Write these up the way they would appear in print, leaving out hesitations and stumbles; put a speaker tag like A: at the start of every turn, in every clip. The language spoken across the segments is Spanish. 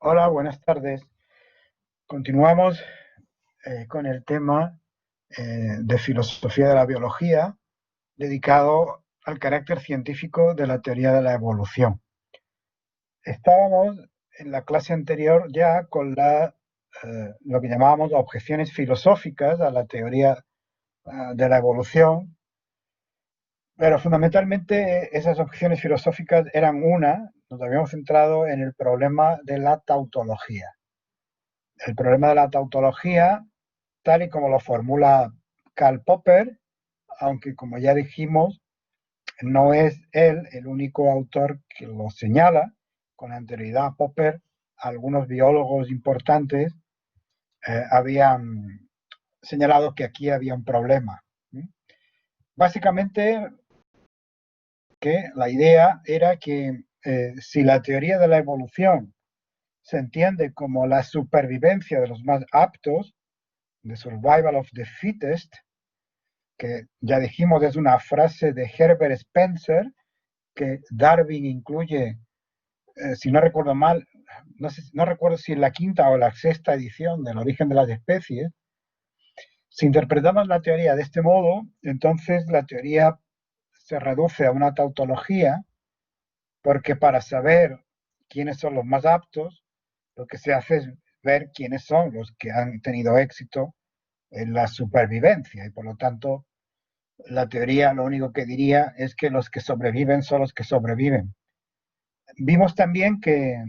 A: Hola, buenas tardes. Continuamos con el tema de filosofía de la biología dedicado al carácter científico de la teoría de la evolución. Estábamos en la clase anterior ya con lo que llamábamos objeciones filosóficas a la teoría de la evolución, pero fundamentalmente esas objeciones filosóficas eran nos habíamos centrado en el problema de la tautología. El problema de la tautología, tal y como lo formula Karl Popper, aunque como ya dijimos, no es él el único autor que lo señala. Con anterioridad a Popper, algunos biólogos importantes habían señalado que aquí había un problema. Básicamente, que la idea era que si la teoría de la evolución se entiende como la supervivencia de los más aptos, the survival of the fittest, que ya dijimos es una frase de Herbert Spencer, que Darwin incluye, si no recuerdo mal, no recuerdo si en la quinta o la sexta edición del Origen de las Especies. Si interpretamos la teoría de este modo, entonces la teoría se reduce a una tautología, porque para saber quiénes son los más aptos, lo que se hace es ver quiénes son los que han tenido éxito en la supervivencia, y por lo tanto la teoría lo único que diría es que los que sobreviven son los que sobreviven. Vimos también que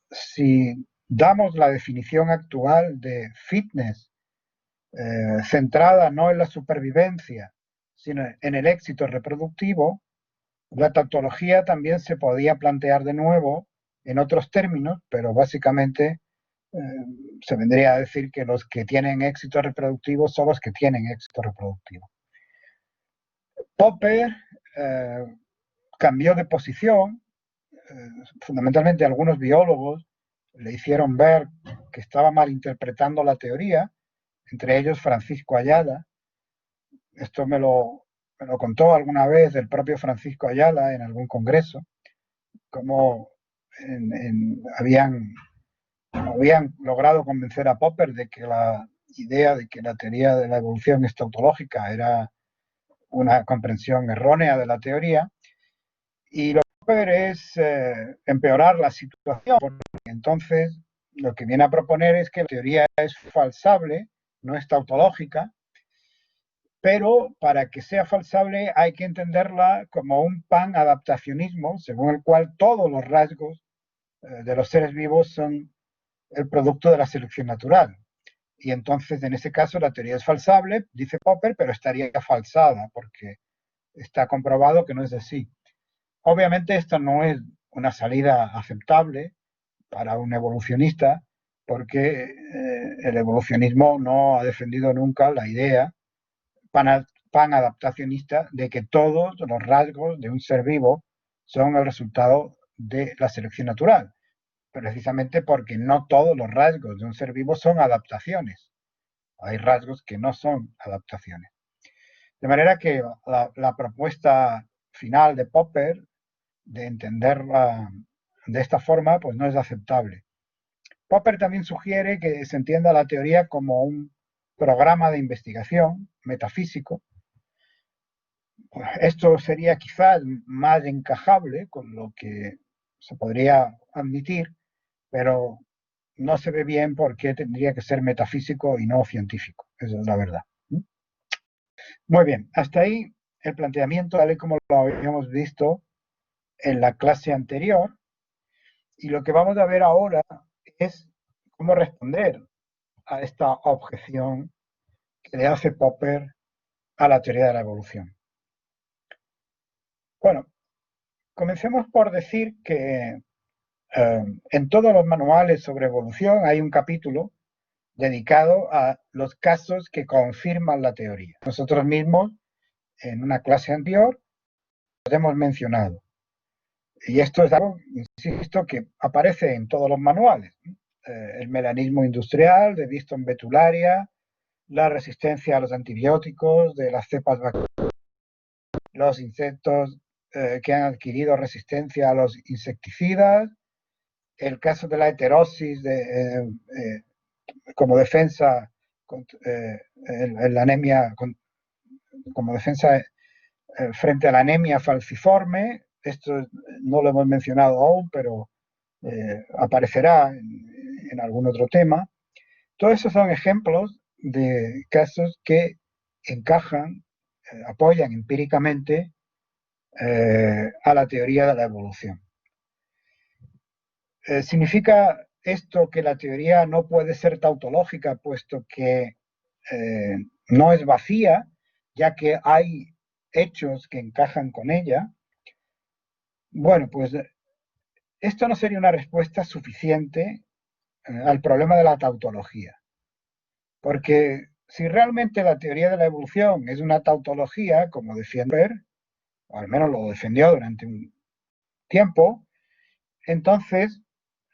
A: si damos la definición actual de fitness, centrada no en la supervivencia, sino en el éxito reproductivo, la tautología también se podía plantear de nuevo en otros términos, pero básicamente eh, se vendría a decir que los que tienen éxito reproductivo son los que tienen éxito reproductivo. Popper cambió de posición. Fundamentalmente algunos biólogos le hicieron ver que estaba malinterpretando la teoría, entre ellos Francisco Ayala. Esto me lo contó alguna vez el propio Francisco Ayala en algún congreso, cómo habían logrado convencer a Popper de que la idea de que la teoría de la evolución es tautológica era una comprensión errónea de la teoría, y lo que Popper es empeorar la situación, porque entonces lo que viene a proponer es que la teoría es falsable, no es tautológica, pero para que sea falsable hay que entenderla como un panadaptacionismo, según el cual todos los rasgos de los seres vivos son el producto de la selección natural. Y entonces, en ese caso, la teoría es falsable, dice Popper, pero estaría falsada, porque está comprobado que no es así. Obviamente, esto no es una salida aceptable para un evolucionista, porque el evolucionismo no ha defendido nunca la idea panadaptacionista de que todos los rasgos de un ser vivo son el resultado de la selección natural, precisamente porque no todos los rasgos de un ser vivo son adaptaciones. Hay rasgos que no son adaptaciones. De manera que la propuesta final de Popper de entenderla de esta forma, pues no es aceptable. Popper también sugiere que se entienda la teoría como un programa de investigación metafísico. Esto sería quizás más encajable con lo que se podría admitir, pero no se ve bien por qué tendría que ser metafísico y no científico. Esa es la verdad. Muy bien, hasta ahí el planteamiento tal y como lo habíamos visto en la clase anterior, y lo que vamos a ver ahora es cómo responder a esta objeción que le hace Popper a la teoría de la evolución. Bueno, comencemos por decir que en todos los manuales sobre evolución hay un capítulo dedicado a los casos que confirman la teoría. Nosotros mismos, en una clase anterior, lo hemos mencionado. Y esto es algo, insisto, que aparece en todos los manuales. El melanismo industrial de Viston Betularia, la resistencia a los antibióticos de las cepas bacterianas, los insectos que han adquirido resistencia a los insecticidas, el caso de la heterosis como defensa en la anemia, como defensa frente a la anemia falciforme. Esto no lo hemos mencionado aún, pero aparecerá en algún otro tema. Todos esos son ejemplos de casos que encajan, apoyan empíricamente a la teoría de la evolución. ¿Significa esto que la teoría no puede ser tautológica, puesto que no es vacía, ya que hay hechos que encajan con ella? Bueno, pues esto no sería una respuesta suficiente al problema de la tautología, porque si realmente la teoría de la evolución es una tautología, como defiende Popper, o al menos lo defendió durante un tiempo, entonces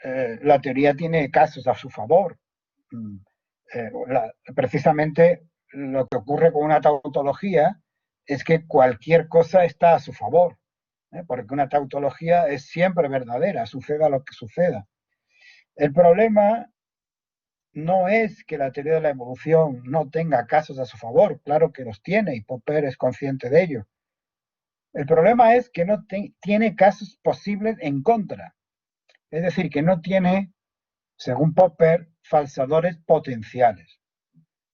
A: la teoría tiene casos a su favor. Precisamente lo que ocurre con una tautología es que cualquier cosa está a su favor, porque una tautología es siempre verdadera, suceda lo que suceda. El problema no es que la teoría de la evolución no tenga casos a su favor, claro que los tiene y Popper es consciente de ello. El problema es que no tiene casos posibles en contra, es decir, que no tiene, según Popper, falsadores potenciales.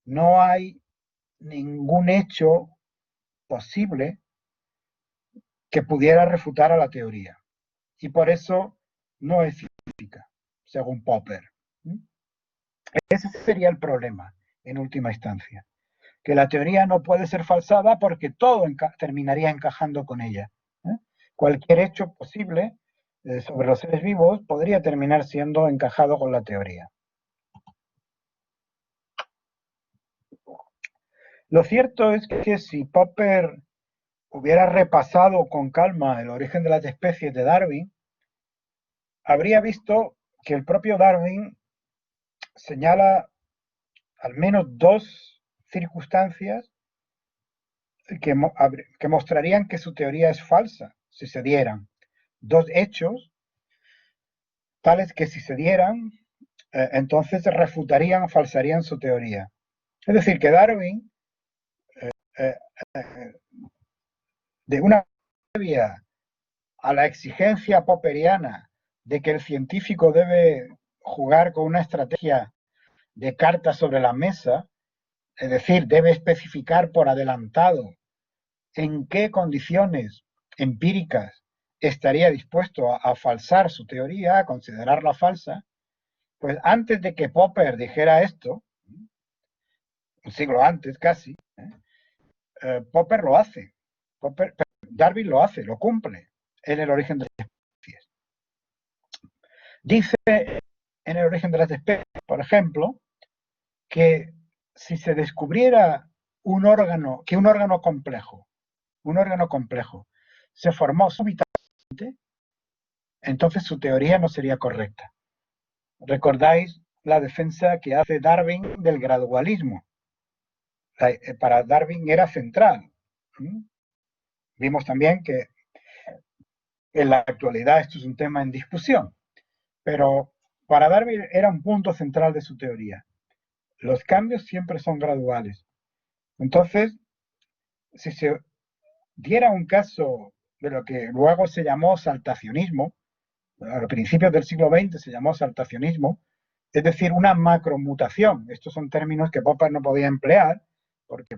A: No hay ningún hecho posible que pudiera refutar a la teoría. Y por eso no es científica, según Popper. Ese sería el problema, en última instancia. Que la teoría no puede ser falsada porque todo terminaría encajando con ella. Cualquier hecho posible sobre los seres vivos podría terminar siendo encajado con la teoría. Lo cierto es que si Popper hubiera repasado con calma el origen de las especies de Darwin, habría visto que el propio Darwin señala al menos dos circunstancias que mostrarían que su teoría es falsa, si se dieran. Dos hechos tales que si se dieran, entonces refutarían o falsarían su teoría. Es decir, que Darwin, eh, de una previa a la exigencia popperiana de que el científico debe jugar con una estrategia de cartas sobre la mesa, es decir, debe especificar por adelantado en qué condiciones empíricas estaría dispuesto a falsar su teoría, a considerarla falsa, pues antes de que Popper dijera esto, un siglo antes casi, Popper lo hace. Darwin lo hace, lo cumple en el origen de las especies. Dice en el origen de las especies, por ejemplo, que si se descubriera un órgano complejo, se formó súbitamente, entonces su teoría no sería correcta. ¿Recordáis la defensa que hace Darwin del gradualismo? Para Darwin era central. Vimos también que en la actualidad esto es un tema en discusión, pero para Darwin era un punto central de su teoría. Los cambios siempre son graduales. Entonces, si se diera un caso de lo que luego se llamó saltacionismo, a principios del siglo XX se llamó saltacionismo, es decir, una macromutación. Estos son términos que Popper no podía emplear, porque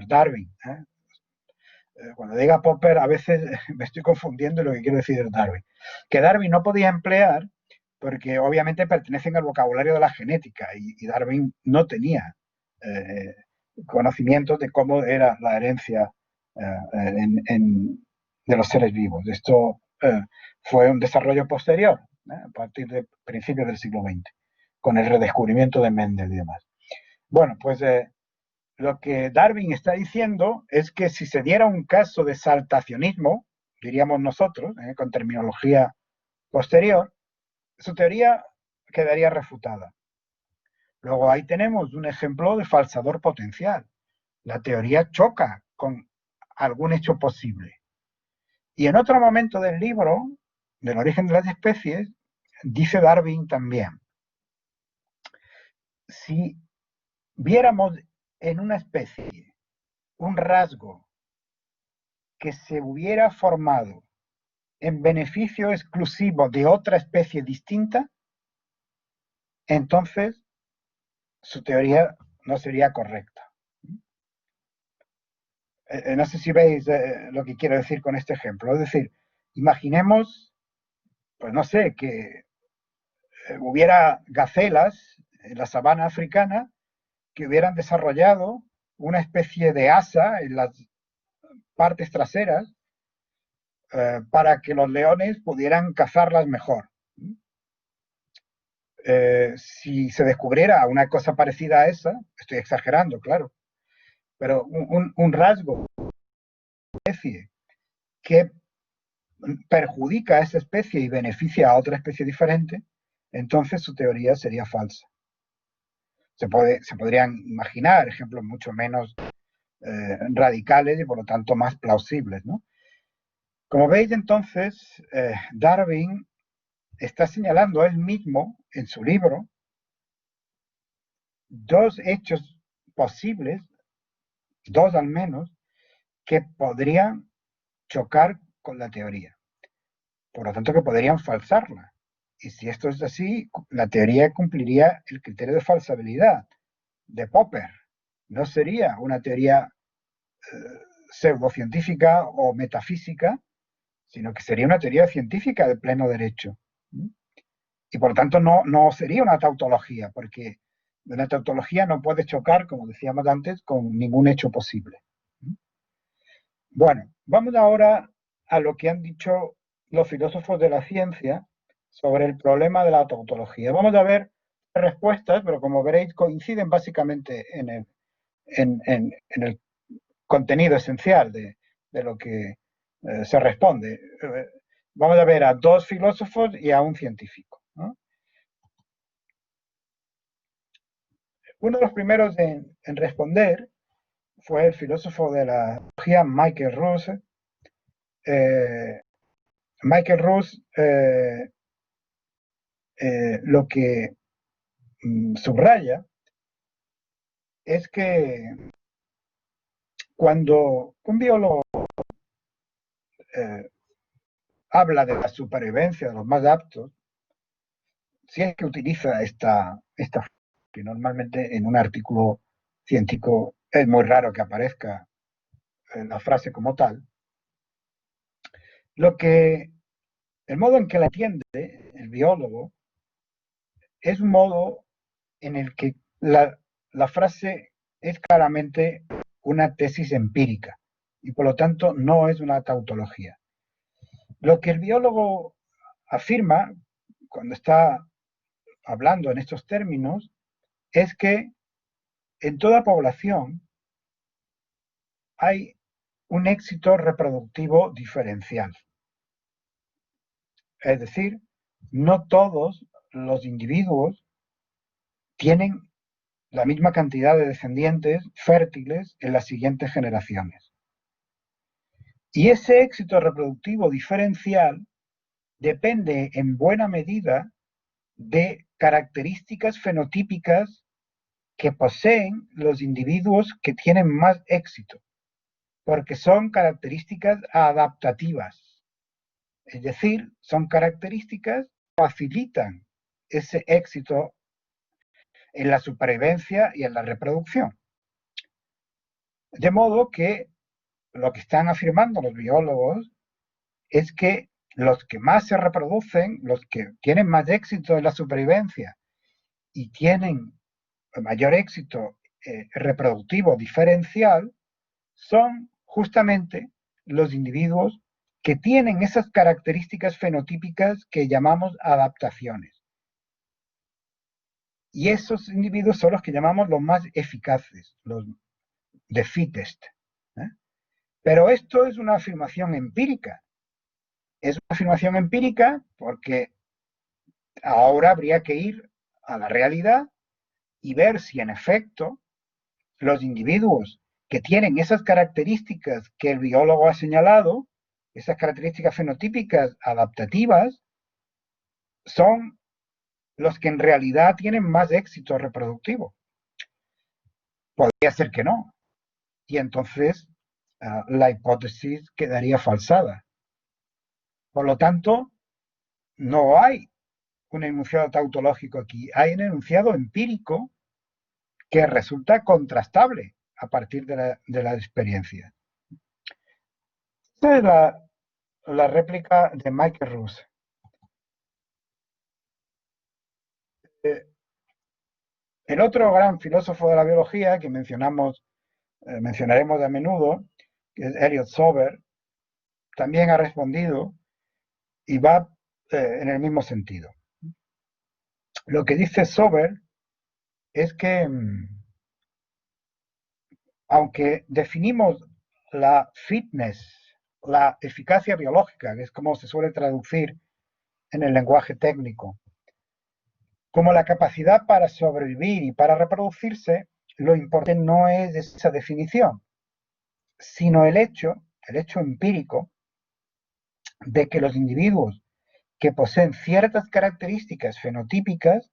A: Darwin. Cuando diga Popper, a veces me estoy confundiendo y lo que quiero decir es Darwin. Que Darwin no podía emplear porque obviamente pertenecen al vocabulario de la genética y Darwin no tenía conocimientos de cómo era la herencia de los seres vivos. Esto fue un desarrollo posterior, a partir de principios del siglo XX, con el redescubrimiento de Mendel y demás. Bueno, pues lo que Darwin está diciendo es que si se diera un caso de saltacionismo, diríamos nosotros, con terminología posterior, su teoría quedaría refutada. Luego ahí tenemos un ejemplo de falsador potencial. La teoría choca con algún hecho posible. Y en otro momento del libro, del origen de las especies, dice Darwin también, si viéramos en una especie un rasgo que se hubiera formado en beneficio exclusivo de otra especie distinta, entonces su teoría no sería correcta. No sé si veis lo que quiero decir con este ejemplo. Es decir, imaginemos, pues no sé, que hubiera gacelas en la sabana africana que hubieran desarrollado una especie de asa en las partes traseras para que los leones pudieran cazarlas mejor. Si se descubriera una cosa parecida a esa, estoy exagerando, claro, pero un rasgo de especie que perjudica a esa especie y beneficia a otra especie diferente, entonces su teoría sería falsa. Se podrían imaginar ejemplos mucho menos radicales y por lo tanto más plausibles, ¿no? Como veis entonces, Darwin está señalando él mismo en su libro dos hechos posibles, dos al menos, que podrían chocar con la teoría. Por lo tanto, que podrían falsarla. Y si esto es así, la teoría cumpliría el criterio de falsabilidad de Popper. No sería una teoría pseudocientífica o metafísica, sino que sería una teoría científica de pleno derecho. Y por lo tanto no sería una tautología, porque una tautología no puede chocar, como decíamos antes, con ningún hecho posible. Bueno, vamos ahora a lo que han dicho los filósofos de la ciencia sobre el problema de la tautología. Vamos a ver respuestas, pero como veréis coinciden básicamente en el contenido esencial de lo que se responde. Vamos a ver a dos filósofos y a un científico, ¿no? Uno de los primeros en responder fue el filósofo de la teología Michael Ruse. Michael Ruse lo que subraya es que cuando un biólogo habla de la supervivencia de los más aptos, si es que utiliza esta que normalmente en un artículo científico es muy raro que aparezca la frase como tal, el modo en que la entiende el biólogo es un modo en el que la frase es claramente una tesis empírica y por lo tanto no es una tautología. Lo que el biólogo afirma cuando está hablando en estos términos es que en toda población hay un éxito reproductivo diferencial. Es decir, no todos los individuos tienen la misma cantidad de descendientes fértiles en las siguientes generaciones. Y ese éxito reproductivo diferencial depende en buena medida de características fenotípicas que poseen los individuos que tienen más éxito, porque son características adaptativas, es decir, son características que facilitan ese éxito en la supervivencia y en la reproducción. De modo que lo que están afirmando los biólogos es que los que más se reproducen, los que tienen más éxito en la supervivencia y tienen mayor éxito reproductivo diferencial, son justamente los individuos que tienen esas características fenotípicas que llamamos adaptaciones. Y esos individuos son los que llamamos los más eficaces, los the fittest. ¿eh? Pero esto es una afirmación empírica. Es una afirmación empírica porque ahora habría que ir a la realidad y ver si en efecto los individuos que tienen esas características que el biólogo ha señalado, esas características fenotípicas adaptativas, son los que en realidad tienen más éxito reproductivo. Podría ser que no. Y entonces la hipótesis quedaría falsada. Por lo tanto, no hay un enunciado tautológico aquí, hay un enunciado empírico que resulta contrastable a partir de la experiencia. Esta es la réplica de Michael Ruse. El otro gran filósofo de la biología que mencionaremos a menudo, que es Elliot Sober, también ha respondido y va en el mismo sentido. Lo que dice Sober es que, aunque definimos la fitness, la eficacia biológica, que es como se suele traducir en el lenguaje técnico, como la capacidad para sobrevivir y para reproducirse, lo importante no es esa definición, sino el hecho empírico de que los individuos que poseen ciertas características fenotípicas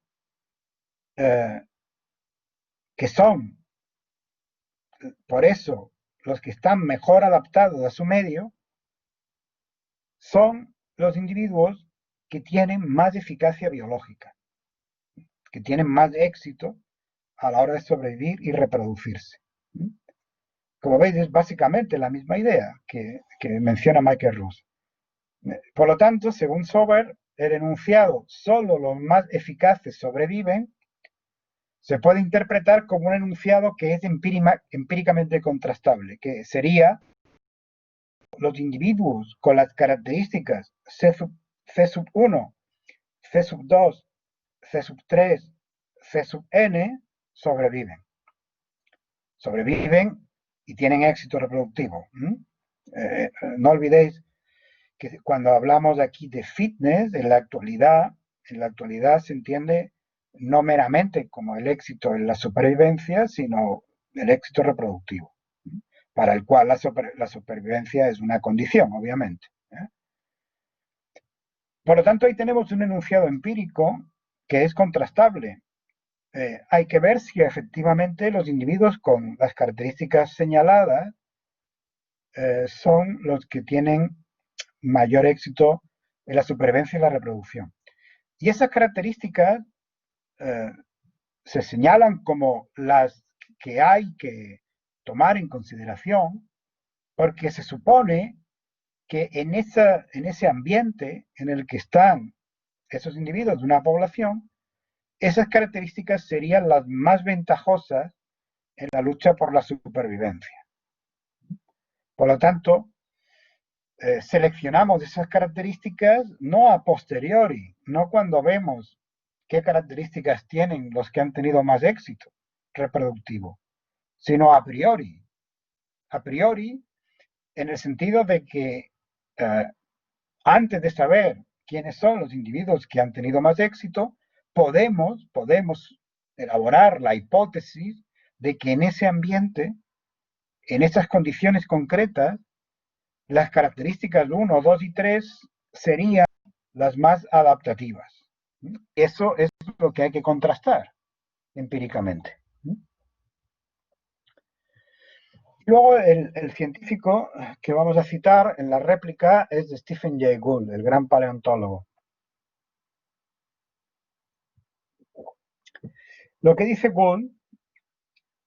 A: que son, por eso, los que están mejor adaptados a su medio, son los individuos que tienen más eficacia biológica, que tienen más éxito a la hora de sobrevivir y reproducirse. Como veis, es básicamente la misma idea que menciona Michael Ruse. Por lo tanto, según Sober, el enunciado "solo los más eficaces sobreviven" se puede interpretar como un enunciado que es empíricamente contrastable, que sería: los individuos con las características C1, C2, C3, C sobreviven. Sobreviven y tienen éxito reproductivo. No olvidéis que cuando hablamos aquí de fitness, en la actualidad se entiende no meramente como el éxito en la supervivencia, sino el éxito reproductivo, para el cual la supervivencia es una condición, obviamente. Por lo tanto, ahí tenemos un enunciado empírico que es contrastable. Hay que ver si efectivamente los individuos con las características señaladas son los que tienen mayor éxito en la supervivencia y la reproducción. Y esas características se señalan como las que hay que tomar en consideración porque se supone que en ese ambiente en el que están esos individuos de una población, esas características serían las más ventajosas en la lucha por la supervivencia. Por lo tanto, seleccionamos esas características no a posteriori, no cuando vemos qué características tienen los que han tenido más éxito reproductivo, sino a priori. A priori, en el sentido de que antes de saber quiénes son los individuos que han tenido más éxito, podemos elaborar la hipótesis de que en ese ambiente, en esas condiciones concretas, las características 1, 2 y 3 serían las más adaptativas. Eso es lo que hay que contrastar empíricamente. Luego, el científico que vamos a citar en la réplica es de Stephen Jay Gould, el gran paleontólogo. Lo que dice Gould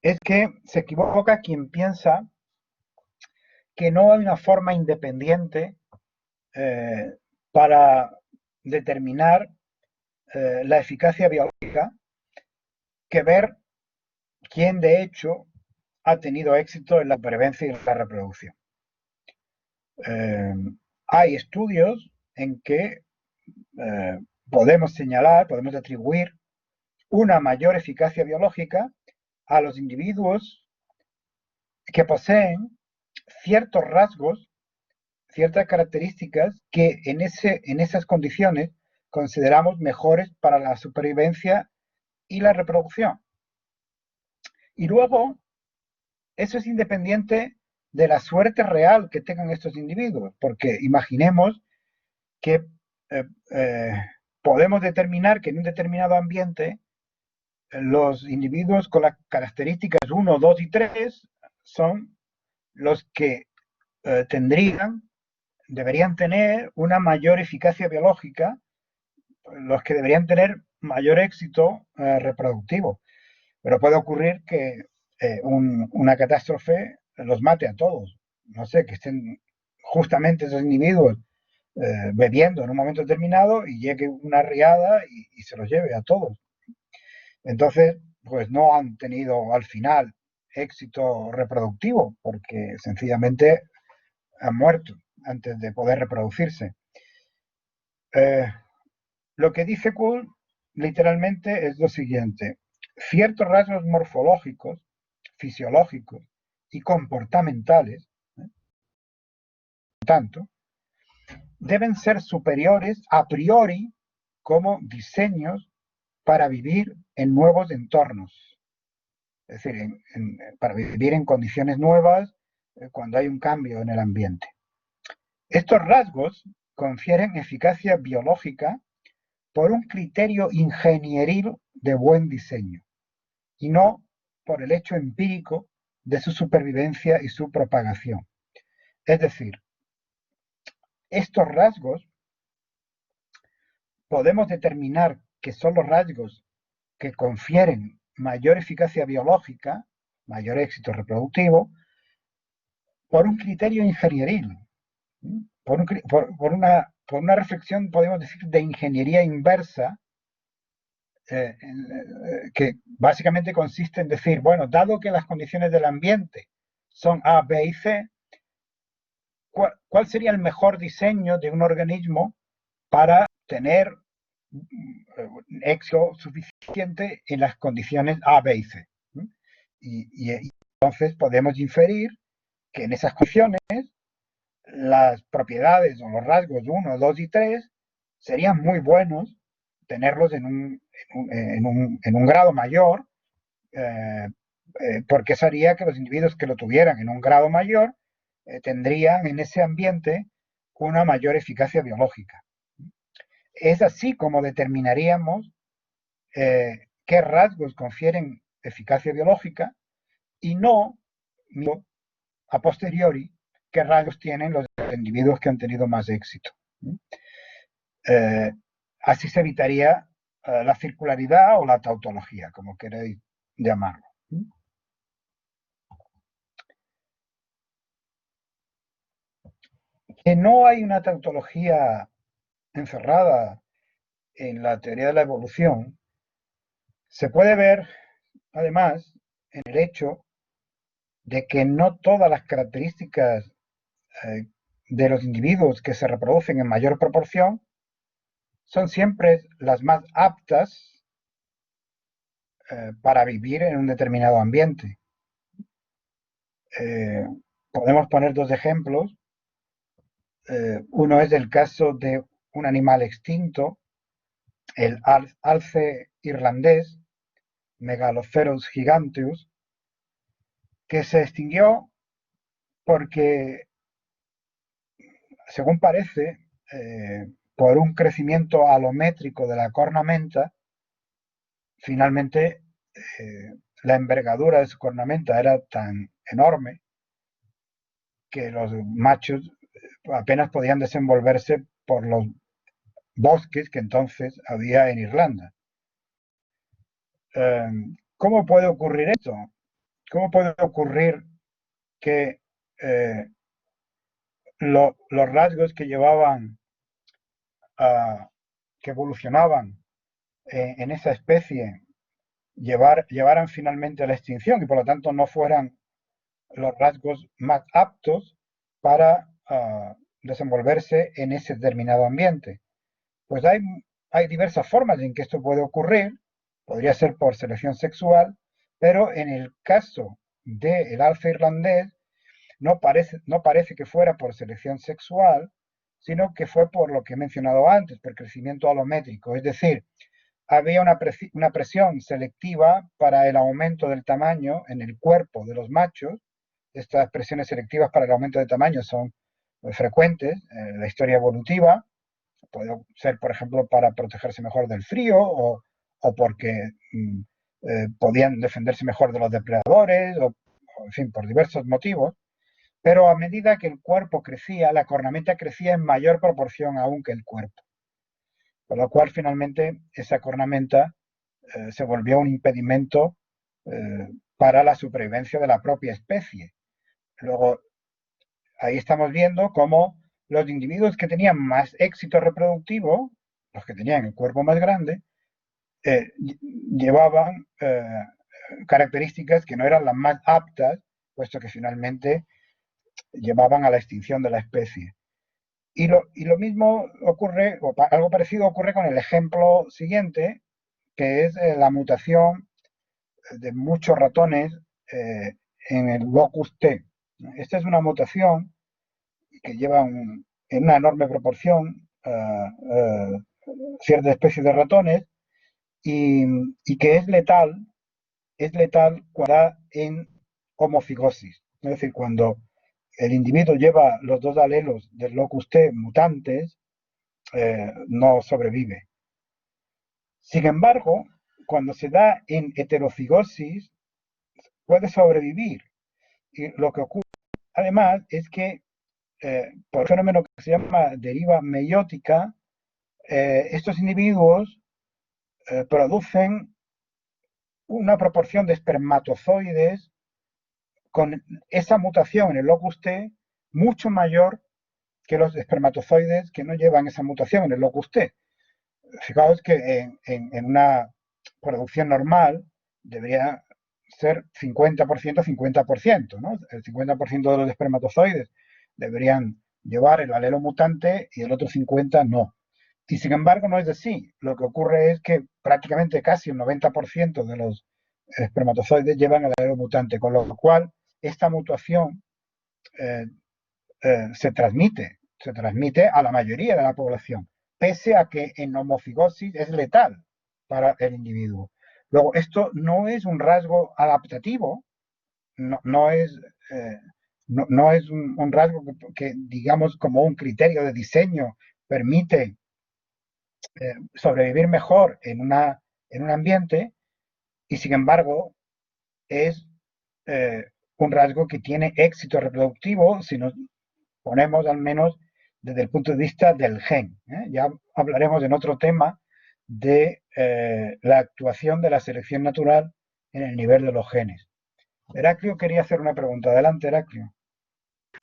A: es que se equivoca quien piensa que no hay una forma independiente para determinar la eficacia biológica que ver quién de hecho ha tenido éxito en la supervivencia y la reproducción. Hay estudios en que podemos señalar, podemos atribuir una mayor eficacia biológica a los individuos que poseen ciertos rasgos, ciertas características que en esas condiciones consideramos mejores para la supervivencia y la reproducción. Y luego, eso es independiente de la suerte real que tengan estos individuos, porque imaginemos que podemos determinar que en un determinado ambiente los individuos con las características 1, 2 y 3 son los que deberían tener una mayor eficacia biológica, los que deberían tener mayor éxito reproductivo. Pero puede ocurrir que una catástrofe los mate a todos. No sé, que estén justamente esos individuos bebiendo en un momento determinado y llegue una riada y se los lleve a todos. Entonces, pues no han tenido al final éxito reproductivo porque sencillamente han muerto antes de poder reproducirse. Lo que dice Kuhl literalmente es lo siguiente: ciertos rasgos morfológicos, fisiológicos y comportamentales, tanto, deben ser superiores a priori como diseños para vivir en nuevos entornos. Es decir, para vivir en condiciones nuevas cuando hay un cambio en el ambiente. Estos rasgos confieren eficacia biológica por un criterio ingenieril de buen diseño y no por el hecho empírico de su supervivencia y su propagación. Es decir, estos rasgos podemos determinar que son los rasgos que confieren mayor eficacia biológica, mayor éxito reproductivo, por un criterio ingenieril, por una reflexión, podemos decir, de ingeniería inversa, que básicamente consiste en decir, bueno, dado que las condiciones del ambiente son A, B y C, ¿cuál sería el mejor diseño de un organismo para tener éxito suficiente en las condiciones A, B y C? Y entonces podemos inferir que en esas condiciones las propiedades o los rasgos 1, 2 y 3 serían muy buenos tenerlos en un grado mayor, porque eso haría que los individuos que lo tuvieran en un grado mayor tendrían en ese ambiente una mayor eficacia biológica. Es así como determinaríamos qué rasgos confieren eficacia biológica y no a posteriori qué rasgos tienen los individuos que han tenido más éxito. Así se evitaría la circularidad o la tautología, como queréis llamarlo. Que no hay una tautología encerrada en la teoría de la evolución se puede ver, además, en el hecho de que no todas las características de los individuos que se reproducen en mayor proporción son siempre las más aptas para vivir en un determinado ambiente. Podemos poner dos ejemplos. Uno es el caso de un animal extinto, el alce irlandés, Megaloceros giganteus, que se extinguió porque, según parece, por un crecimiento alométrico de la cornamenta, finalmente la envergadura de su cornamenta era tan enorme que los machos apenas podían desenvolverse por los bosques que entonces había en Irlanda. ¿Cómo puede ocurrir esto? ¿Cómo puede ocurrir que los rasgos que que evolucionaban en esa especie llevaran finalmente a la extinción y por lo tanto no fueran los rasgos más aptos para desenvolverse en ese determinado ambiente? Pues hay diversas formas en que esto puede ocurrir. Podría ser por selección sexual, pero en el caso del alce irlandés no parece que fuera por selección sexual, sino que fue por lo que he mencionado antes, por crecimiento alométrico. Es decir, había una presión selectiva para el aumento del tamaño en el cuerpo de los machos. Estas presiones selectivas para el aumento de tamaño son frecuentes en la historia evolutiva, puede ser, por ejemplo, para protegerse mejor del frío o porque podían defenderse mejor de los depredadores, o, en fin, por diversos motivos. Pero a medida que el cuerpo crecía, la cornamenta crecía en mayor proporción aún que el cuerpo. Con lo cual, finalmente, esa cornamenta se volvió un impedimento para la supervivencia de la propia especie. Luego, ahí estamos viendo cómo los individuos que tenían más éxito reproductivo, los que tenían el cuerpo más grande, llevaban características que no eran las más aptas, puesto que finalmente llevaban a la extinción de la especie. Y lo mismo ocurre, o algo parecido ocurre con el ejemplo siguiente, que es la mutación de muchos ratones en el locus T. Esta es una mutación que lleva en una enorme proporción ciertas especies de ratones y que es letal cuando está en homocigosis. Es decir, cuando el individuo lleva los dos alelos del locus T mutantes, no sobrevive. Sin embargo, cuando se da en heterocigosis, puede sobrevivir. Y lo que ocurre, además, es que por un fenómeno que se llama deriva meiótica, estos individuos producen una proporción de espermatozoides con esa mutación en el locus T mucho mayor que los espermatozoides que no llevan esa mutación en el locus T. Fijaos que en una producción normal debería ser 50%, 50%, ¿no? El 50% de los espermatozoides deberían llevar el alelo mutante y el otro 50% no. Y sin embargo no es así. Lo que ocurre es que prácticamente casi el 90% de los espermatozoides llevan el alelo mutante, con lo cual esta mutación eh, se transmite a la mayoría de la población, pese a que en homocigosis es letal para el individuo. Luego, esto no es un rasgo adaptativo, no es, no es un rasgo que, digamos, como un criterio de diseño permite sobrevivir mejor en un ambiente, y sin embargo es un rasgo que tiene éxito reproductivo si nos ponemos al menos desde el punto de vista del gen. Ya hablaremos en otro tema de la actuación de la selección natural en el nivel de los genes. Heraclio quería hacer una pregunta. Adelante, Heraclio.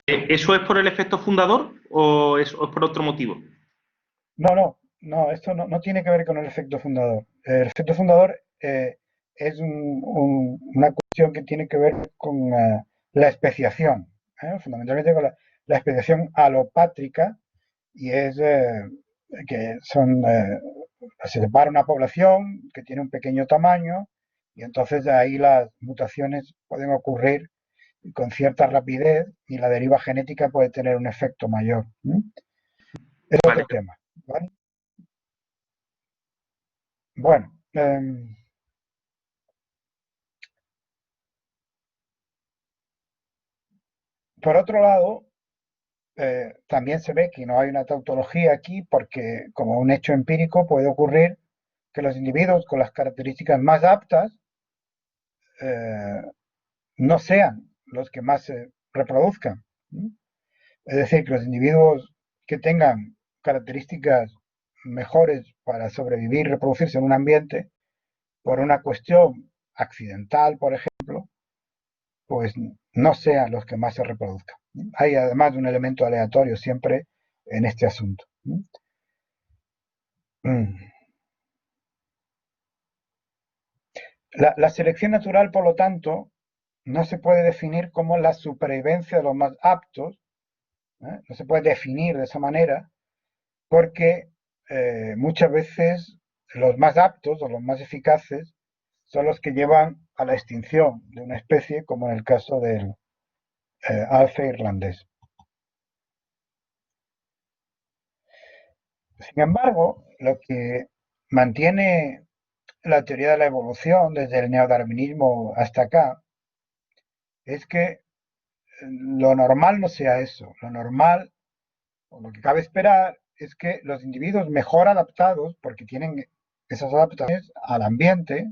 B: ¿Eso es por el efecto fundador o es por otro motivo?
A: No, esto no tiene que ver con el efecto fundador. El efecto fundador es una cuestión que tiene que ver con la especiación, fundamentalmente con la especiación alopátrica, y es que se separa una población que tiene un pequeño tamaño y entonces de ahí las mutaciones pueden ocurrir con cierta rapidez y la deriva genética puede tener un efecto mayor. Es
B: Vale.
A: otro tema, ¿vale? Bueno, por otro lado, también se ve que no hay una tautología aquí porque como un hecho empírico puede ocurrir que los individuos con las características más aptas eh, no sean los que más se reproduzcan. Es decir, que los individuos que tengan características mejores para sobrevivir y reproducirse en un ambiente, por una cuestión accidental, por ejemplo, pues no sean los que más se reproduzcan. Hay además un elemento aleatorio siempre en este asunto. La selección natural, por lo tanto, no se puede definir como la supervivencia de los más aptos, no se puede definir de esa manera, porque muchas veces los más aptos o los más eficaces son los que llevan a la extinción de una especie, como en el caso del alce irlandés. Sin embargo, lo que mantiene la teoría de la evolución desde el neodarwinismo hasta acá es que lo normal no sea eso. Lo normal, o lo que cabe esperar, es que los individuos mejor adaptados, porque tienen esas adaptaciones al ambiente,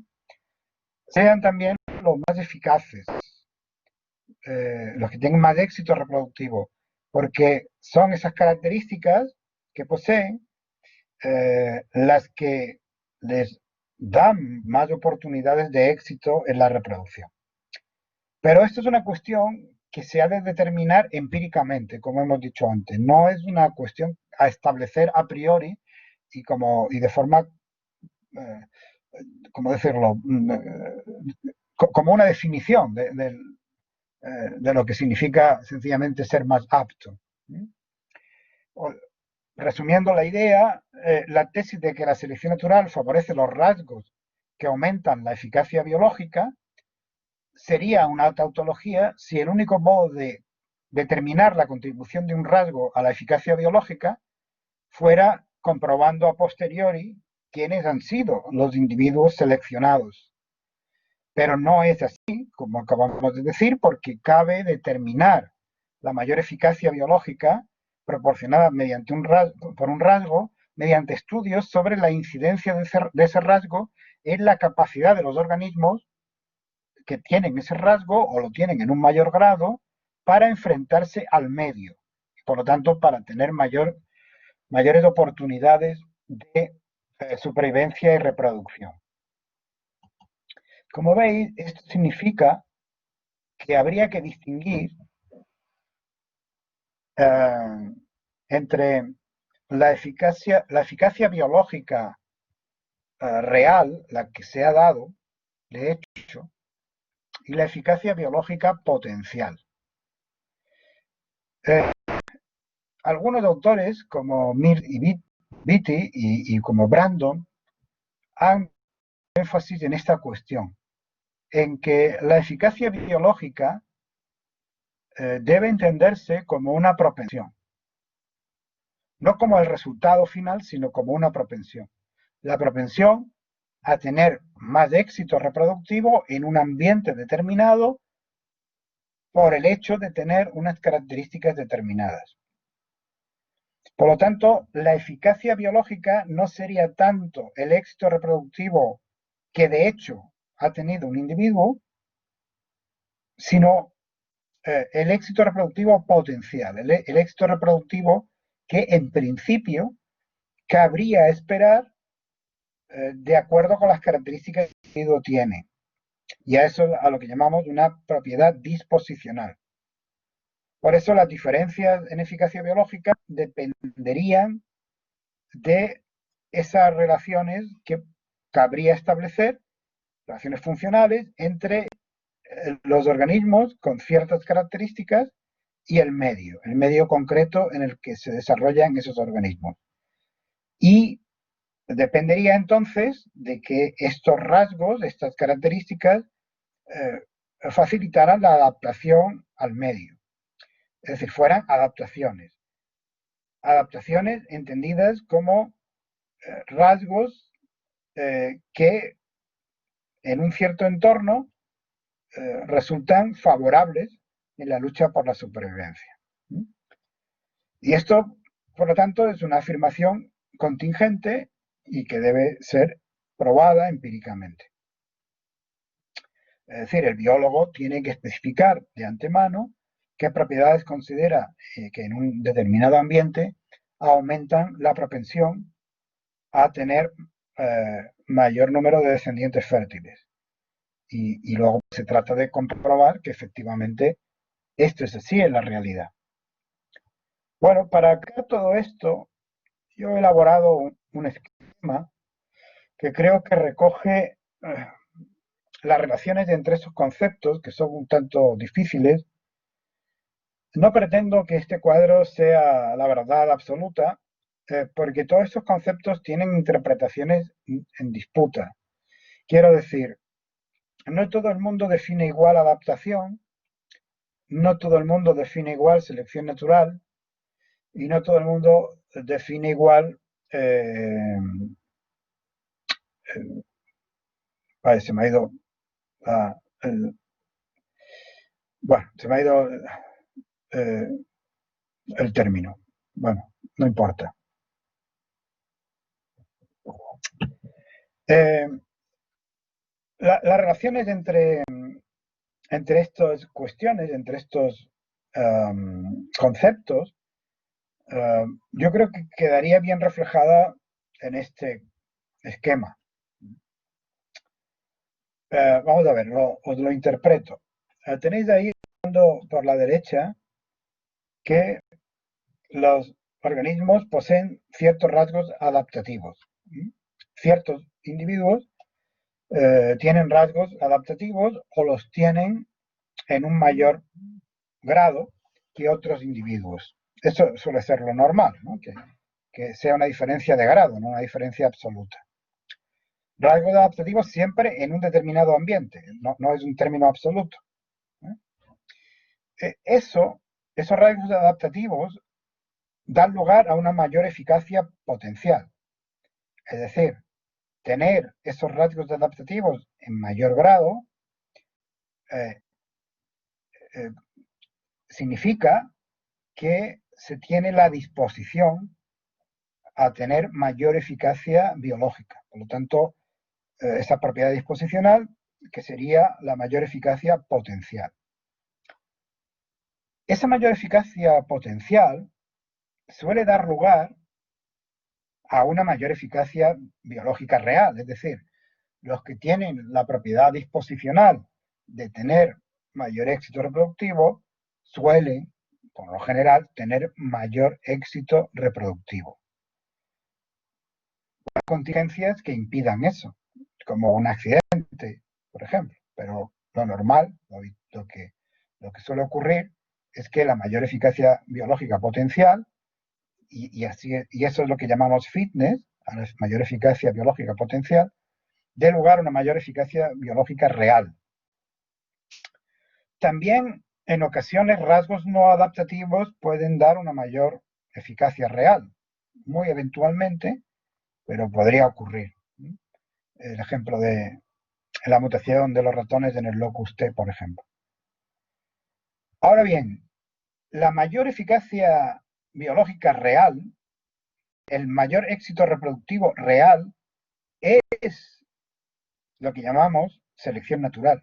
A: sean también los más eficaces, los que tienen más éxito reproductivo, porque son esas características que poseen las que les dan más oportunidades de éxito en la reproducción. Pero esto es una cuestión que se ha de determinar empíricamente, como hemos dicho antes. No es una cuestión a establecer a priori y de forma, ¿cómo decirlo? Como una definición de lo que significa sencillamente ser más apto. Resumiendo la idea, la tesis de que la selección natural favorece los rasgos que aumentan la eficacia biológica sería una tautología si el único modo de determinar la contribución de un rasgo a la eficacia biológica fuera comprobando a posteriori quiénes han sido los individuos seleccionados. Pero no es así, como acabamos de decir, porque cabe determinar la mayor eficacia biológica proporcionada mediante por un rasgo mediante estudios sobre la incidencia de ese rasgo en la capacidad de los organismos que tienen ese rasgo o lo tienen en un mayor grado para enfrentarse al medio. Por lo tanto, para tener mayores oportunidades de supervivencia y reproducción. Como veis, esto significa que habría que distinguir entre la eficacia biológica real, la que se ha dado, de hecho, y la eficacia biológica potencial. Algunos autores, como Mir y Beatty y como Brandon, han énfasis en esta cuestión, en que la eficacia biológica debe entenderse como una propensión, no como el resultado final, sino como una propensión. La propensión a tener más éxito reproductivo en un ambiente determinado por el hecho de tener unas características determinadas. Por lo tanto, la eficacia biológica no sería tanto el éxito reproductivo que de hecho ha tenido un individuo, sino el éxito reproductivo potencial, el éxito reproductivo que en principio cabría esperar de acuerdo con las características que el individuo tiene. Y a eso a lo que llamamos una propiedad disposicional. Por eso las diferencias en eficacia biológica dependerían de esas relaciones que cabría establecer, relaciones funcionales, entre los organismos con ciertas características y el medio concreto en el que se desarrollan esos organismos. Y dependería entonces de que estos rasgos, estas características, facilitaran la adaptación al medio. Es decir, fueran adaptaciones. Adaptaciones entendidas como rasgos que en un cierto entorno resultan favorables en la lucha por la supervivencia. Y esto, por lo tanto, es una afirmación contingente y que debe ser probada empíricamente. Es decir, el biólogo tiene que especificar de antemano qué propiedades considera que en un determinado ambiente aumentan la propensión a tener mayor número de descendientes fértiles. Y luego se trata de comprobar que efectivamente esto es así en la realidad. Bueno, para aclarar todo esto, yo he elaborado un esquema que creo que recoge las relaciones entre estos conceptos, que son un tanto difíciles. No pretendo que este cuadro sea la verdad absoluta, porque todos estos conceptos tienen interpretaciones en disputa. Quiero decir, no todo el mundo define igual adaptación, no todo el mundo define igual selección natural, y no todo el mundo define igual vale, se me ha ido bueno, se me ha ido el término. Bueno, no importa. Eh, las relaciones entre estas cuestiones, entre estos conceptos, yo creo que quedaría bien reflejada en este esquema. Vamos a ver, os lo interpreto. Tenéis ahí por la derecha que los organismos poseen ciertos rasgos adaptativos. Ciertos individuos tienen rasgos adaptativos o los tienen en un mayor grado que otros individuos. Eso suele ser lo normal, ¿no? Que sea una diferencia de grado, no una diferencia absoluta. Rasgos adaptativos siempre en un determinado ambiente, no es un término absoluto. Esos rasgos adaptativos dan lugar a una mayor eficacia potencial. Es decir, tener esos rasgos adaptativos en mayor grado eh, eh, significa que se tiene la disposición a tener mayor eficacia biológica. Por lo tanto, esa propiedad disposicional, que sería la mayor eficacia potencial. Esa mayor eficacia potencial suele dar lugar a una mayor eficacia biológica real, es decir, los que tienen la propiedad disposicional de tener mayor éxito reproductivo suelen, por lo general, tener mayor éxito reproductivo. Hay contingencias que impidan eso, como un accidente, por ejemplo, pero lo normal, lo que suele ocurrir es que la mayor eficacia biológica potencial, y eso es lo que llamamos fitness, a la mayor eficacia biológica potencial, dé lugar a una mayor eficacia biológica real. También en ocasiones rasgos no adaptativos pueden dar una mayor eficacia real, muy eventualmente, pero podría ocurrir. El ejemplo de la mutación de los ratones en el locus T, por ejemplo. Ahora bien, la mayor eficacia biológica real, el mayor éxito reproductivo real, es lo que llamamos selección natural.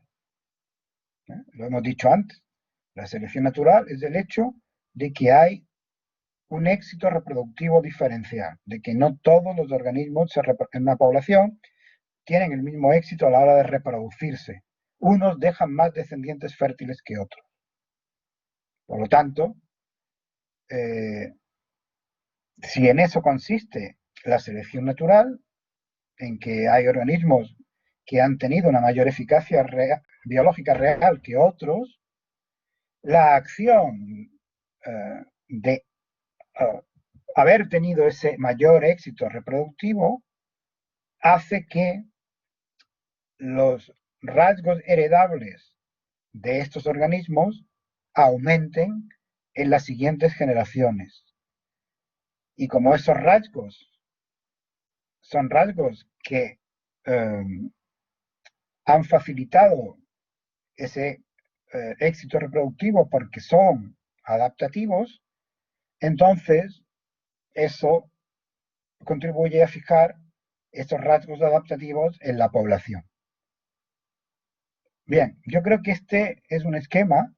A: Lo hemos dicho antes. La selección natural es el hecho de que hay un éxito reproductivo diferencial, de que no todos los organismos en una población tienen el mismo éxito a la hora de reproducirse. Unos dejan más descendientes fértiles que otros. Por lo tanto, si en eso consiste la selección natural, en que hay organismos que han tenido una mayor eficacia biológica real que otros, la acción de haber tenido ese mayor éxito reproductivo hace que los rasgos heredables de estos organismos aumenten en las siguientes generaciones. Y como esos rasgos son rasgos que han facilitado ese éxito reproductivo porque son adaptativos, entonces eso contribuye a fijar estos rasgos adaptativos en la población. Bien, yo creo que este es un esquema,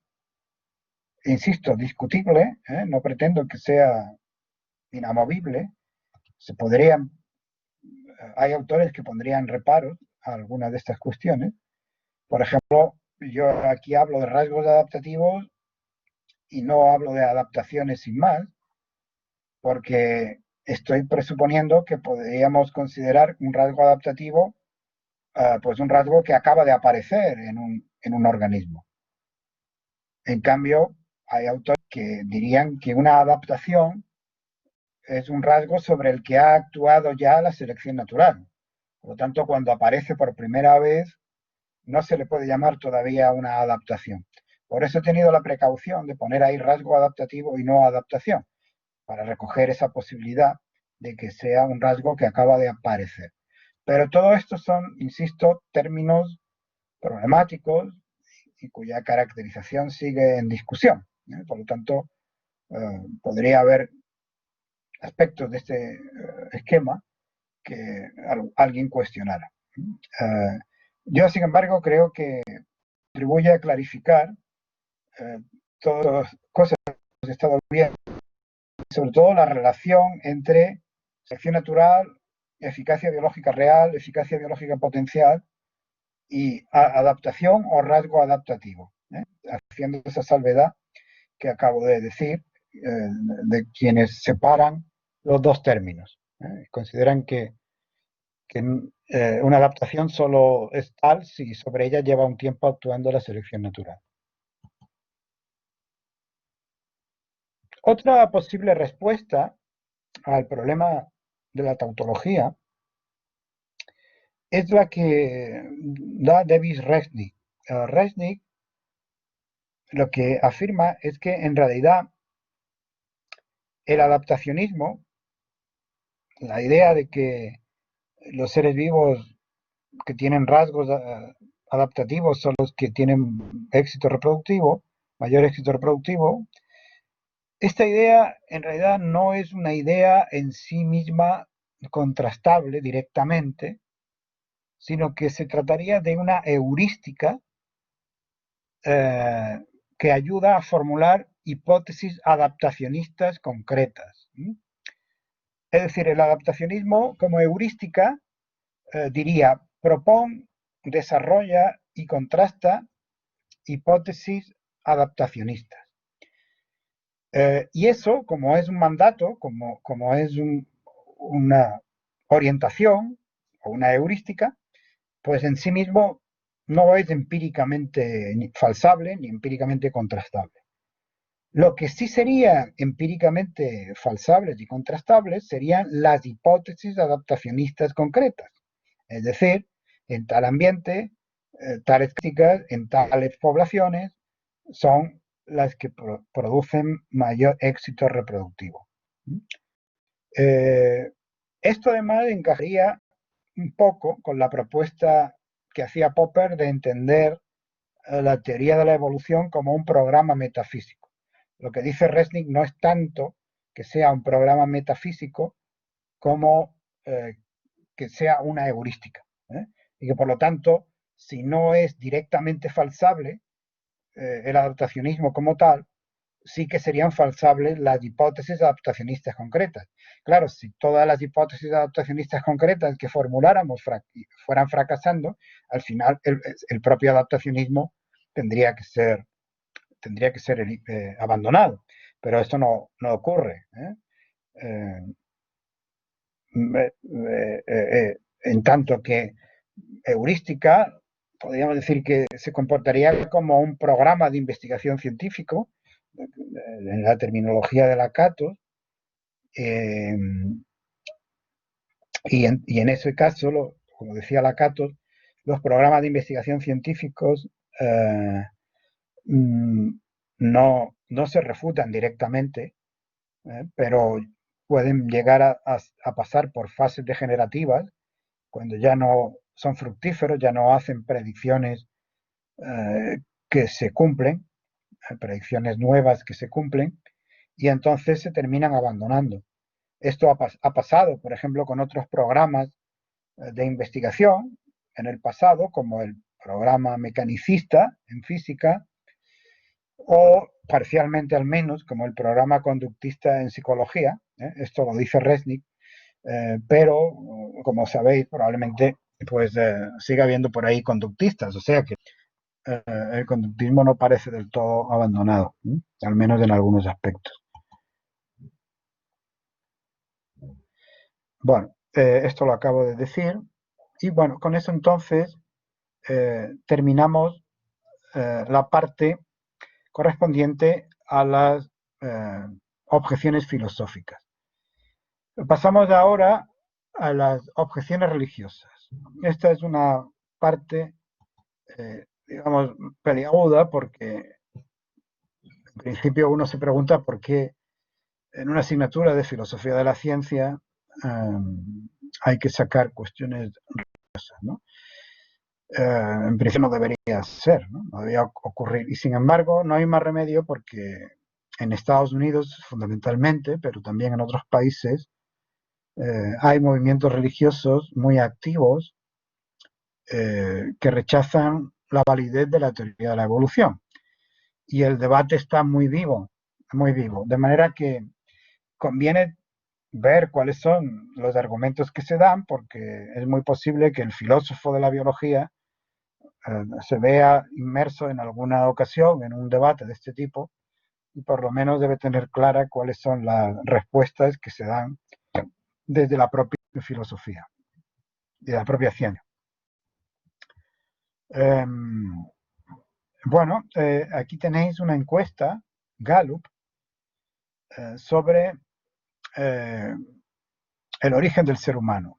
A: insisto, discutible, no pretendo que sea inamovible. Hay autores que pondrían reparos a algunas de estas cuestiones. Por ejemplo, yo aquí hablo de rasgos adaptativos y no hablo de adaptaciones sin más, porque estoy presuponiendo que podríamos considerar un rasgo adaptativo pues un rasgo que acaba de aparecer en un organismo. En cambio, hay autores que dirían que una adaptación es un rasgo sobre el que ha actuado ya la selección natural. Por lo tanto, cuando aparece por primera vez, no se le puede llamar todavía una adaptación. Por eso he tenido la precaución de poner ahí rasgo adaptativo y no adaptación, para recoger esa posibilidad de que sea un rasgo que acaba de aparecer. Pero todo esto son, insisto, términos problemáticos y cuya caracterización sigue en discusión. Por lo tanto, podría haber aspectos de este esquema que alguien cuestionara. Yo, sin embargo, creo que contribuye a clarificar todas las cosas que hemos estado viendo, sobre todo la relación entre selección natural, eficacia biológica real, eficacia biológica potencial y adaptación o rasgo adaptativo, haciendo esa salvedad que acabo de decir, de quienes separan los dos términos. Consideran que una adaptación solo es tal si sobre ella lleva un tiempo actuando la selección natural. Otra posible respuesta al problema de la tautología es la que da David Resnick. Resnick lo que afirma es que en realidad el adaptacionismo, la idea de que los seres vivos que tienen rasgos adaptativos son los que tienen éxito reproductivo, mayor éxito reproductivo, esta idea en realidad no es una idea en sí misma contrastable directamente, sino que se trataría de una heurística que ayuda a formular hipótesis adaptacionistas concretas. Es decir, el adaptacionismo como heurística diría, propone, desarrolla y contrasta hipótesis adaptacionistas. Y eso, como es un mandato, como es una orientación o una heurística, pues en sí mismo no es empíricamente falsable ni empíricamente contrastable. Lo que sí sería empíricamente falsables y contrastables serían las hipótesis adaptacionistas concretas. Es decir, en tal ambiente, tales críticas, en tales poblaciones, son las que producen mayor éxito reproductivo. Esto además encajaría un poco con la propuesta que hacía Popper de entender la teoría de la evolución como un programa metafísico. Lo que dice Resnick no es tanto que sea un programa metafísico como que sea una heurística. Y que por lo tanto, si no es directamente falsable el adaptacionismo como tal, sí que serían falsables las hipótesis adaptacionistas concretas. Claro, si todas las hipótesis adaptacionistas concretas que formuláramos fueran fracasando, al final el propio adaptacionismo tendría que ser abandonado. Pero esto no ocurre. En tanto que heurística, podríamos decir que se comportaría como un programa de investigación científico, en la terminología de Lakatos, y en ese caso, como decía Lakatos, los programas de investigación científicos no se refutan directamente, pero pueden llegar a pasar por fases degenerativas cuando ya no son fructíferos, ya no hacen predicciones que se cumplen, predicciones nuevas que se cumplen, y entonces se terminan abandonando. Esto ha pasado, por ejemplo, con otros programas de investigación en el pasado, como el programa mecanicista en física, o parcialmente al menos, como el programa conductista en psicología. Esto lo dice Resnick, pero, como sabéis, probablemente pues siga habiendo por ahí conductistas, o sea que el conductismo no parece del todo abandonado, al menos en algunos aspectos. Bueno, esto lo acabo de decir, y bueno, con eso entonces terminamos la parte correspondiente a las objeciones filosóficas. Pasamos ahora a las objeciones religiosas. Esta es una parte, digamos, peliaguda, porque en principio uno se pregunta por qué en una asignatura de filosofía de la ciencia hay que sacar cuestiones religiosas, ¿no? En principio no debería ser, ¿no? No debería ocurrir. Y sin embargo, no hay más remedio porque en Estados Unidos, fundamentalmente, pero también en otros países, Hay movimientos religiosos muy activos que rechazan la validez de la teoría de la evolución. Y el debate está muy vivo, muy vivo. De manera que conviene ver cuáles son los argumentos que se dan, porque es muy posible que el filósofo de la biología se vea inmerso en alguna ocasión en un debate de este tipo y por lo menos debe tener clara cuáles son las respuestas que se dan desde la propia filosofía, de la propia ciencia. Bueno, aquí tenéis una encuesta, Gallup, sobre el origen del ser humano.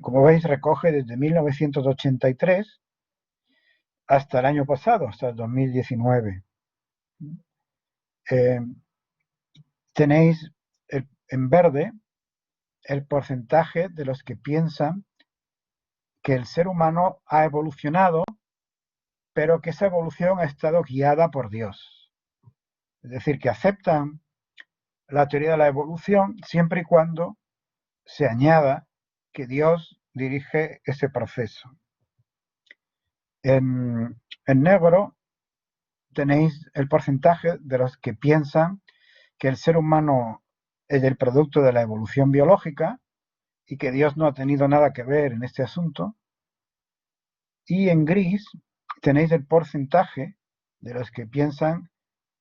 A: Como veis, recoge desde 1983 hasta el año pasado, hasta el 2019. Tenéis en verde el porcentaje de los que piensan que el ser humano ha evolucionado, pero que esa evolución ha estado guiada por Dios. Es decir, que aceptan la teoría de la evolución siempre y cuando se añada que Dios dirige ese proceso. En negro tenéis el porcentaje de los que piensan que el ser humano es el producto de la evolución biológica y que Dios no ha tenido nada que ver en este asunto. Y en gris tenéis el porcentaje de los que piensan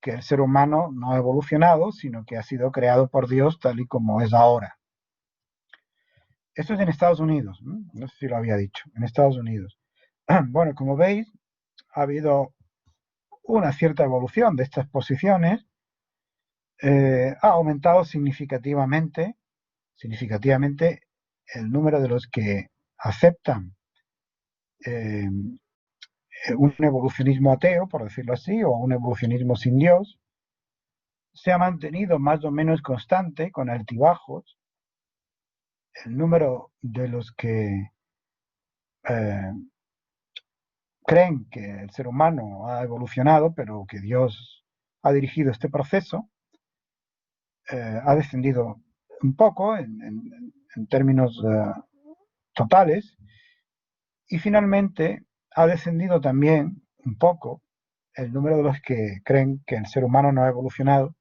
A: que el ser humano no ha evolucionado, sino que ha sido creado por Dios tal y como es ahora. Esto es en Estados Unidos, no sé si lo había dicho, en Estados Unidos. Bueno, como veis, ha habido una cierta evolución de estas posiciones, ha aumentado significativamente el número de los que aceptan un evolucionismo ateo, por decirlo así, o un evolucionismo sin Dios. Se ha mantenido más o menos constante, con altibajos. El número de los que creen que el ser humano ha evolucionado, pero que Dios ha dirigido este proceso, ha descendido un poco en términos totales, y finalmente ha descendido también un poco el número de los que creen que el ser humano no ha evolucionado,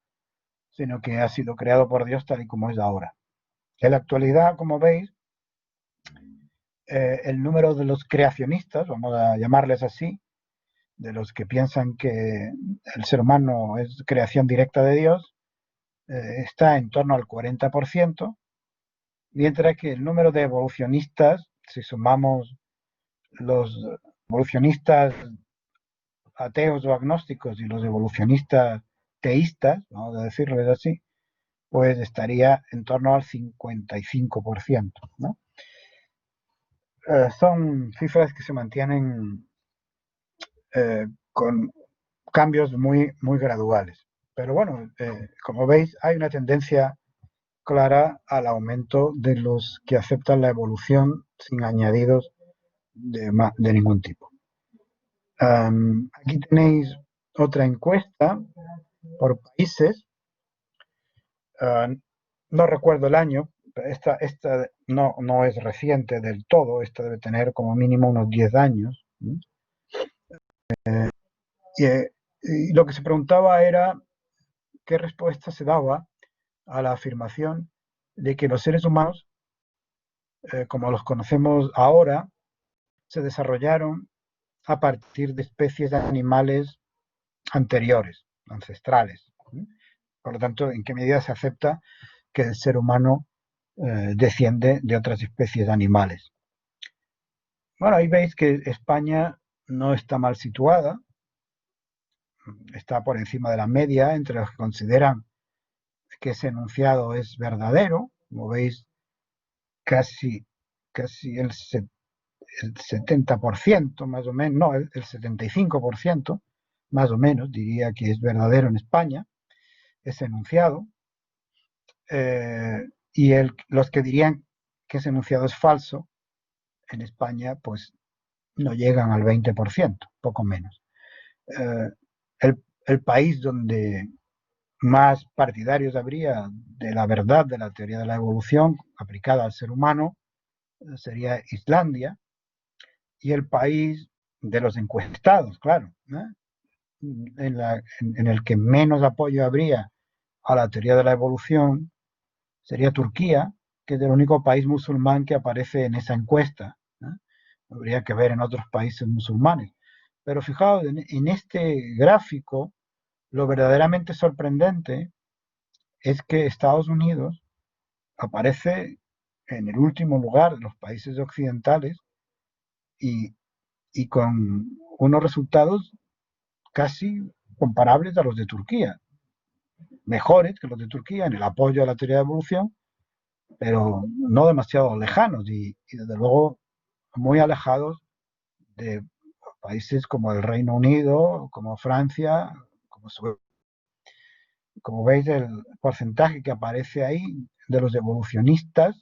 A: sino que ha sido creado por Dios tal y como es ahora. En la actualidad, como veis, el número de los creacionistas, vamos a llamarles así, de los que piensan que el ser humano es creación directa de Dios, está en torno al 40%, mientras que el número de evolucionistas, si sumamos los evolucionistas ateos o agnósticos y los evolucionistas teístas, vamos a decirles así, pues estaría en torno al 55%, ¿no? Son cifras que se mantienen con cambios muy, muy graduales. Pero bueno, como veis, hay una tendencia clara al aumento de los que aceptan la evolución sin añadidos de ningún tipo. Aquí tenéis otra encuesta por países. No recuerdo el año, esta no es reciente del todo, esta debe tener como mínimo unos 10 años. Y lo que se preguntaba era qué respuesta se daba a la afirmación de que los seres humanos, como los conocemos ahora, se desarrollaron a partir de especies de animales anteriores, ancestrales. Por lo tanto, ¿en qué medida se acepta que el ser humano desciende de otras especies animales? Bueno, ahí veis que España no está mal situada, está por encima de la media entre los que consideran que ese enunciado es verdadero. Como veis, casi el 70% más o menos, no, el 75% más o menos diría que es verdadero en España ese enunciado, y los que dirían que ese enunciado es falso en España pues no llegan al 20%, poco menos. El país donde más partidarios habría de la verdad de la teoría de la evolución aplicada al ser humano sería Islandia, y el país de los encuestados, claro, ¿no? En el que menos apoyo habría a la teoría de la evolución sería Turquía, que es el único país musulmán que aparece en esa encuesta, ¿no? Habría que ver en otros países musulmanes. Pero fijaos, en este gráfico, lo verdaderamente sorprendente es que Estados Unidos aparece en el último lugar de los países occidentales y, y con unos resultados casi comparables a los de Turquía, mejores que los de Turquía en el apoyo a la teoría de evolución, pero no demasiado lejanos y desde luego muy alejados de países como el Reino Unido, como Francia, como Suecia. Como veis, el porcentaje que aparece ahí de los evolucionistas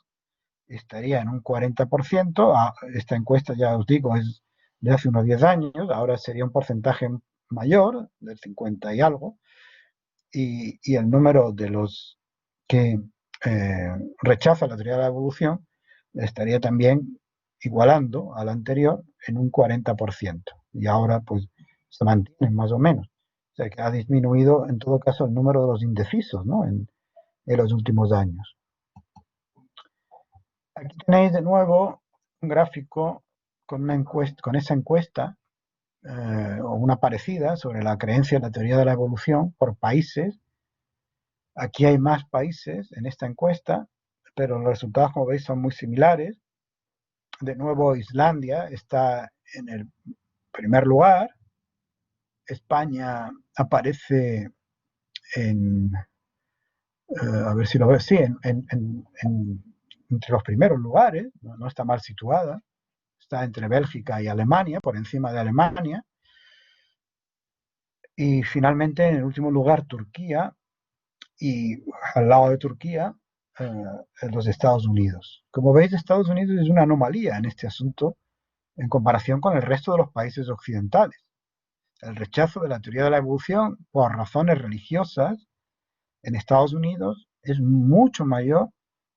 A: estaría en un 40%. Esta encuesta, ya os digo, es de hace unos 10 años, ahora sería un porcentaje mayor, del 50 y algo, y el número de los que rechaza la teoría de la evolución estaría también igualando al anterior en un 40%. Y ahora pues se mantiene más o menos. O sea que ha disminuido en todo caso el número de los indecisos, ¿no? En los últimos años. Aquí tenéis de nuevo un gráfico con, una encuesta, con esa encuesta o una parecida sobre la creencia en la teoría de la evolución por países. Aquí hay más países en esta encuesta, pero los resultados, como veis, son muy similares. De nuevo, Islandia está en el primer lugar. España aparece en, a ver si lo veo, sí, entre los primeros lugares, no está mal situada. Está entre Bélgica y Alemania, por encima de Alemania. Y finalmente, en el último lugar, Turquía, y al lado de Turquía, los Estados Unidos. Como veis, Estados Unidos es una anomalía en este asunto en comparación con el resto de los países occidentales. El rechazo de la teoría de la evolución por razones religiosas en Estados Unidos es mucho mayor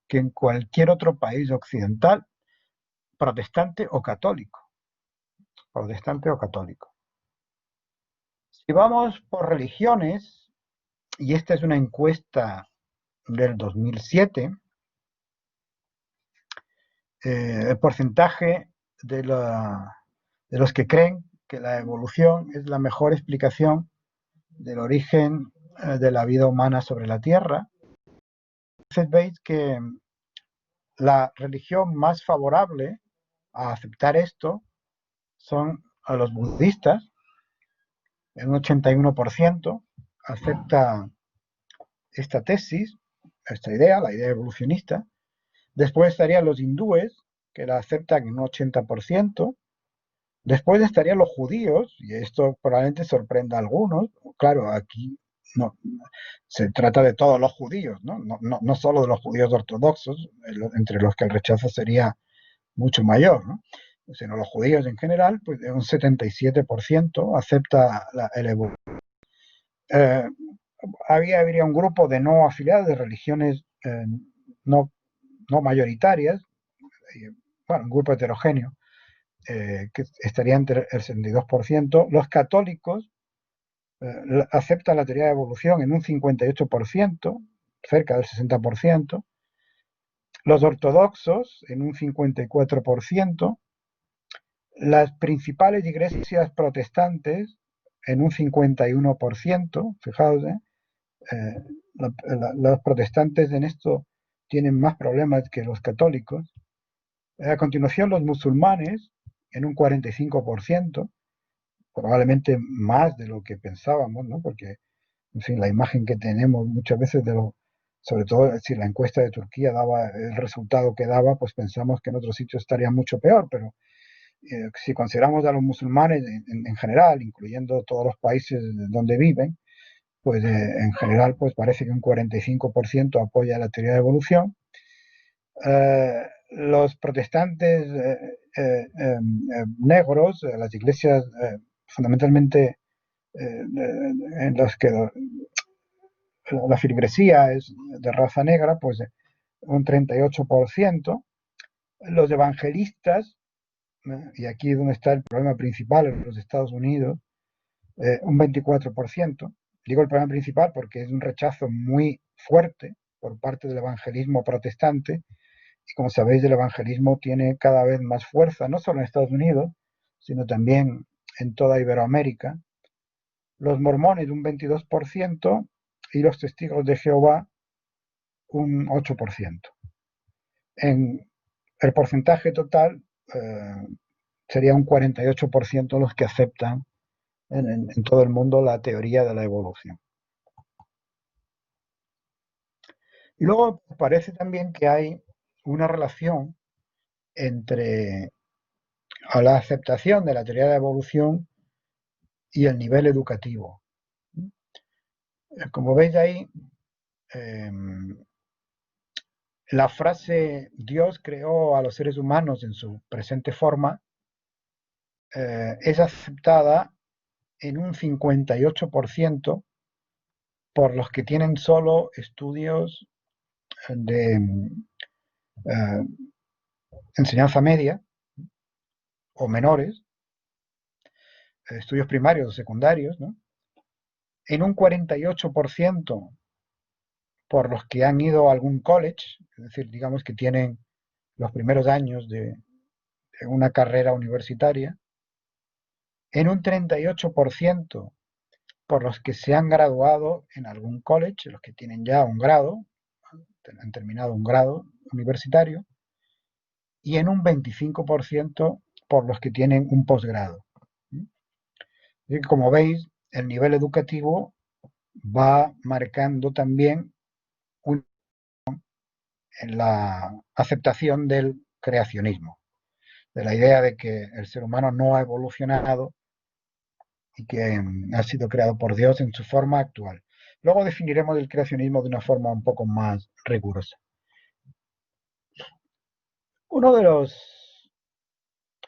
A: que en cualquier otro país occidental, protestante o católico. Protestante o católico. Si vamos por religiones, y esta es una encuesta del 2007, el porcentaje de los que creen que la evolución es la mejor explicación del origen de la vida humana sobre la Tierra. Entonces veis que la religión más favorable a aceptar esto son a los budistas. El 81% acepta esta tesis, esta idea, la idea evolucionista. Después estarían los hindúes, que la aceptan en un 80%. Después estarían los judíos, y esto probablemente sorprenda a algunos. Claro, aquí no se trata de todos los judíos, no solo de los judíos ortodoxos, entre los que el rechazo sería mucho mayor, ¿no? Sino los judíos en general, pues un 77% acepta el evolución. Eh, habría un grupo de no afiliados, de religiones no, no mayoritarias, bueno, un grupo heterogéneo, que estaría entre el 62%. Los católicos aceptan la teoría de evolución en un 58%, cerca del 60%. Los ortodoxos en un 54%. Las principales iglesias protestantes en un 51%. Fijaos, los protestantes en esto tienen más problemas que los católicos. A continuación, los musulmanes en un 45%, probablemente más de lo que pensábamos, ¿no? Porque, en fin, la imagen que tenemos muchas veces sobre todo si la encuesta de Turquía daba el resultado que daba, pues pensamos que en otros sitios estaría mucho peor, pero si consideramos a los musulmanes en general, incluyendo todos los países donde viven, pues en general pues parece que un 45% apoya la teoría de evolución. Los protestantes negros, las iglesias fundamentalmente en las que la filigresía es de raza negra, pues un 38%. Los evangelistas, y aquí es donde está el problema principal en los Estados Unidos, un 24%. Digo el problema principal porque es un rechazo muy fuerte por parte del evangelismo protestante. Y como sabéis, el evangelismo tiene cada vez más fuerza, no solo en Estados Unidos, sino también en toda Iberoamérica. Los mormones un 22% y los testigos de Jehová un 8%. En el porcentaje total sería un 48% los que aceptan en todo el mundo la teoría de la evolución. Y luego parece también que hay una relación entre la aceptación de la teoría de la evolución y el nivel educativo. Como veis ahí, la frase Dios creó a los seres humanos en su presente forma es aceptada en un 58% por los que tienen solo estudios de enseñanza media o menores, estudios primarios o secundarios, ¿no? En un 48% por los que han ido a algún college, es decir, digamos que tienen los primeros años de una carrera universitaria, en un 38% por los que se han graduado en algún college, los que tienen ya un grado, han terminado un grado universitario, y en un 25% por los que tienen un posgrado. Y como veis, el nivel educativo va marcando también en la aceptación del creacionismo, de la idea de que el ser humano no ha evolucionado y que ha sido creado por Dios en su forma actual. Luego definiremos el creacionismo de una forma un poco más rigurosa. Uno de los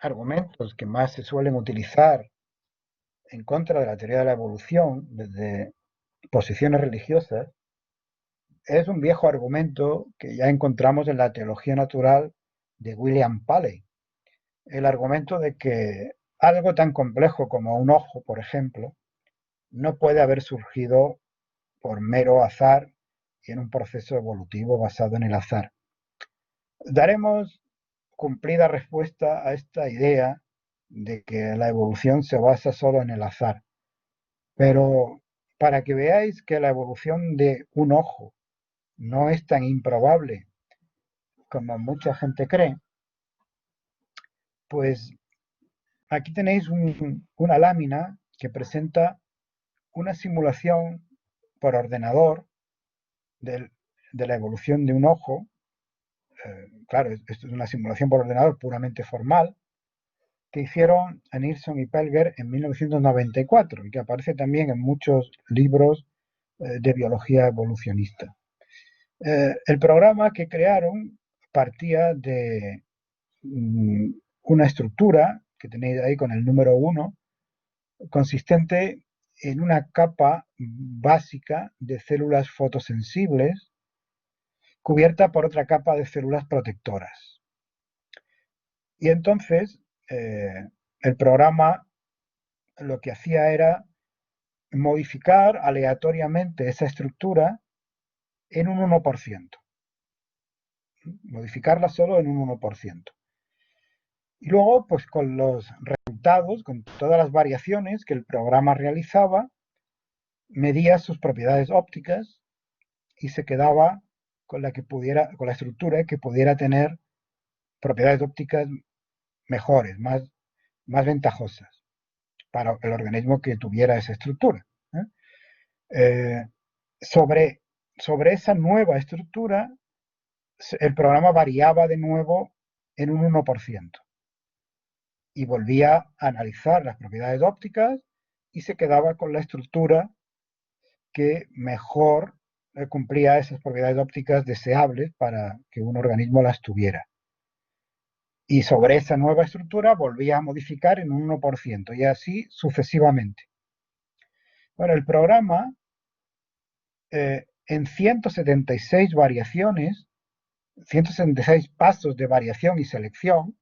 A: argumentos que más se suelen utilizar en contra de la teoría de la evolución desde posiciones religiosas es un viejo argumento que ya encontramos en la teología natural de William Paley. El argumento de que algo tan complejo como un ojo, por ejemplo, no puede haber surgido por mero azar y en un proceso evolutivo basado en el azar. Daremos cumplida respuesta a esta idea de que la evolución se basa solo en el azar. Pero para que veáis que la evolución de un ojo no es tan improbable como mucha gente cree, pues aquí tenéis una lámina que presenta una simulación por ordenador de la evolución de un ojo. Claro, esto es una simulación por ordenador puramente formal, que hicieron a Nilsson y Pelger en 1994 y que aparece también en muchos libros de biología evolucionista. El programa que crearon partía de una estructura que tenéis ahí con el número 1, consistente en una capa básica de células fotosensibles cubierta por otra capa de células protectoras. Y entonces el programa lo que hacía era modificar aleatoriamente esa estructura en un 1%. Modificarla solo en un 1%. Y luego, pues con los resultados, con todas las variaciones que el programa realizaba, medía sus propiedades ópticas y se quedaba con la estructura que pudiera tener propiedades ópticas mejores, más ventajosas para el organismo que tuviera esa estructura. Sobre esa nueva estructura, el programa variaba de nuevo en un 1% y volvía a analizar las propiedades ópticas y se quedaba con la estructura que mejor cumplía esas propiedades ópticas deseables para que un organismo las tuviera. Y sobre esa nueva estructura volvía a modificar en un 1% y así sucesivamente. Bueno, el programa en 176 variaciones, 176 pasos de variación y selección,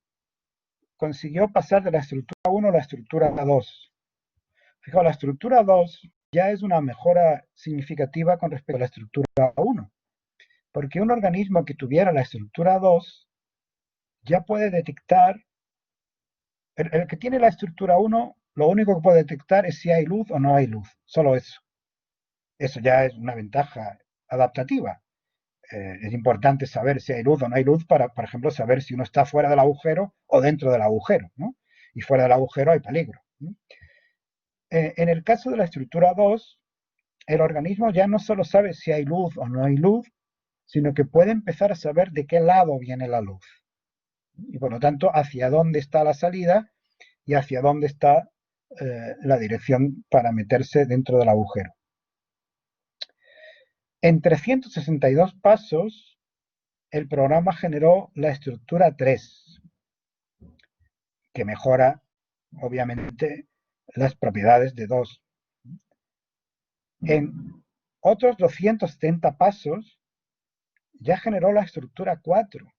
A: consiguió pasar de la estructura 1 a la estructura 2. Fijaos, la estructura 2 ya es una mejora significativa con respecto a la estructura 1, porque un organismo que tuviera la estructura 2 ya puede detectar, el que tiene la estructura 1, lo único que puede detectar es si hay luz o no hay luz, solo eso. Eso ya es una ventaja adaptativa. Es importante saber si hay luz o no hay luz para, por ejemplo, saber si uno está fuera del agujero o dentro del agujero, ¿no? Y fuera del agujero hay peligro, ¿no? En el caso de la estructura 2, el organismo ya no solo sabe si hay luz o no hay luz, sino que puede empezar a saber de qué lado viene la luz. Y por lo tanto, hacia dónde está la salida y hacia dónde está la dirección para meterse dentro del agujero. En 362 pasos, el programa generó la estructura 3, que mejora, obviamente, las propiedades de 2. En otros 270 pasos, ya generó la estructura 4.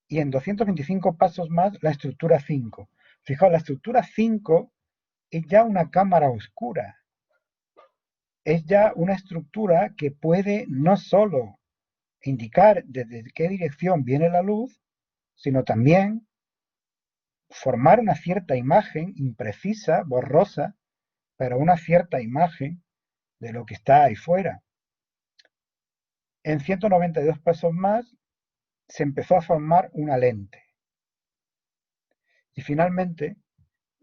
A: Y en 225 pasos más, la estructura 5. Fijaos, la estructura 5 es ya una cámara oscura. Es ya una estructura que puede no solo indicar desde qué dirección viene la luz, sino también formar una cierta imagen imprecisa, borrosa, pero una cierta imagen de lo que está ahí fuera. En 192 pasos más se empezó a formar una lente. Y finalmente,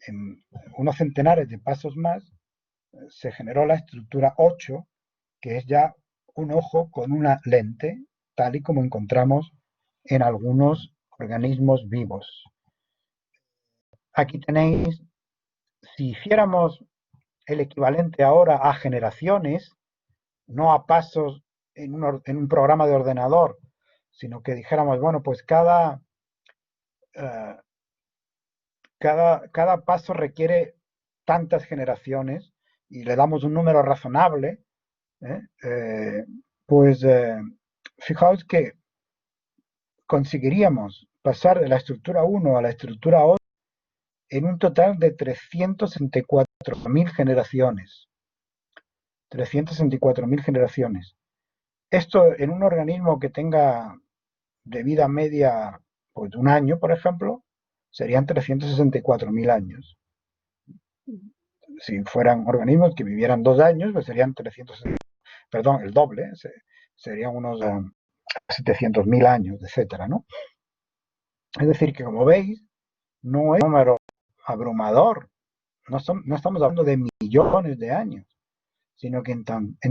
A: en unos centenares de pasos más, se generó la estructura 8, que es ya un ojo con una lente, tal y como encontramos en algunos organismos vivos. Aquí tenéis, si hiciéramos el equivalente ahora a generaciones, no a pasos en un programa de ordenador, sino que dijéramos, bueno, pues cada paso requiere tantas generaciones y le damos un número razonable, pues fijaos que conseguiríamos pasar de la estructura 1 a la estructura 8 en un total de 364.000 generaciones. 364.000 generaciones. Esto en un organismo que tenga de vida media pues, un año, por ejemplo, serían 364.000 años. Si fueran organismos que vivieran 2 años, pues serían 360, perdón, el doble, serían unos 700.000 años, etcétera, ¿no? Es decir, que como veis, no es un número abrumador, no estamos hablando de millones de años, sino que en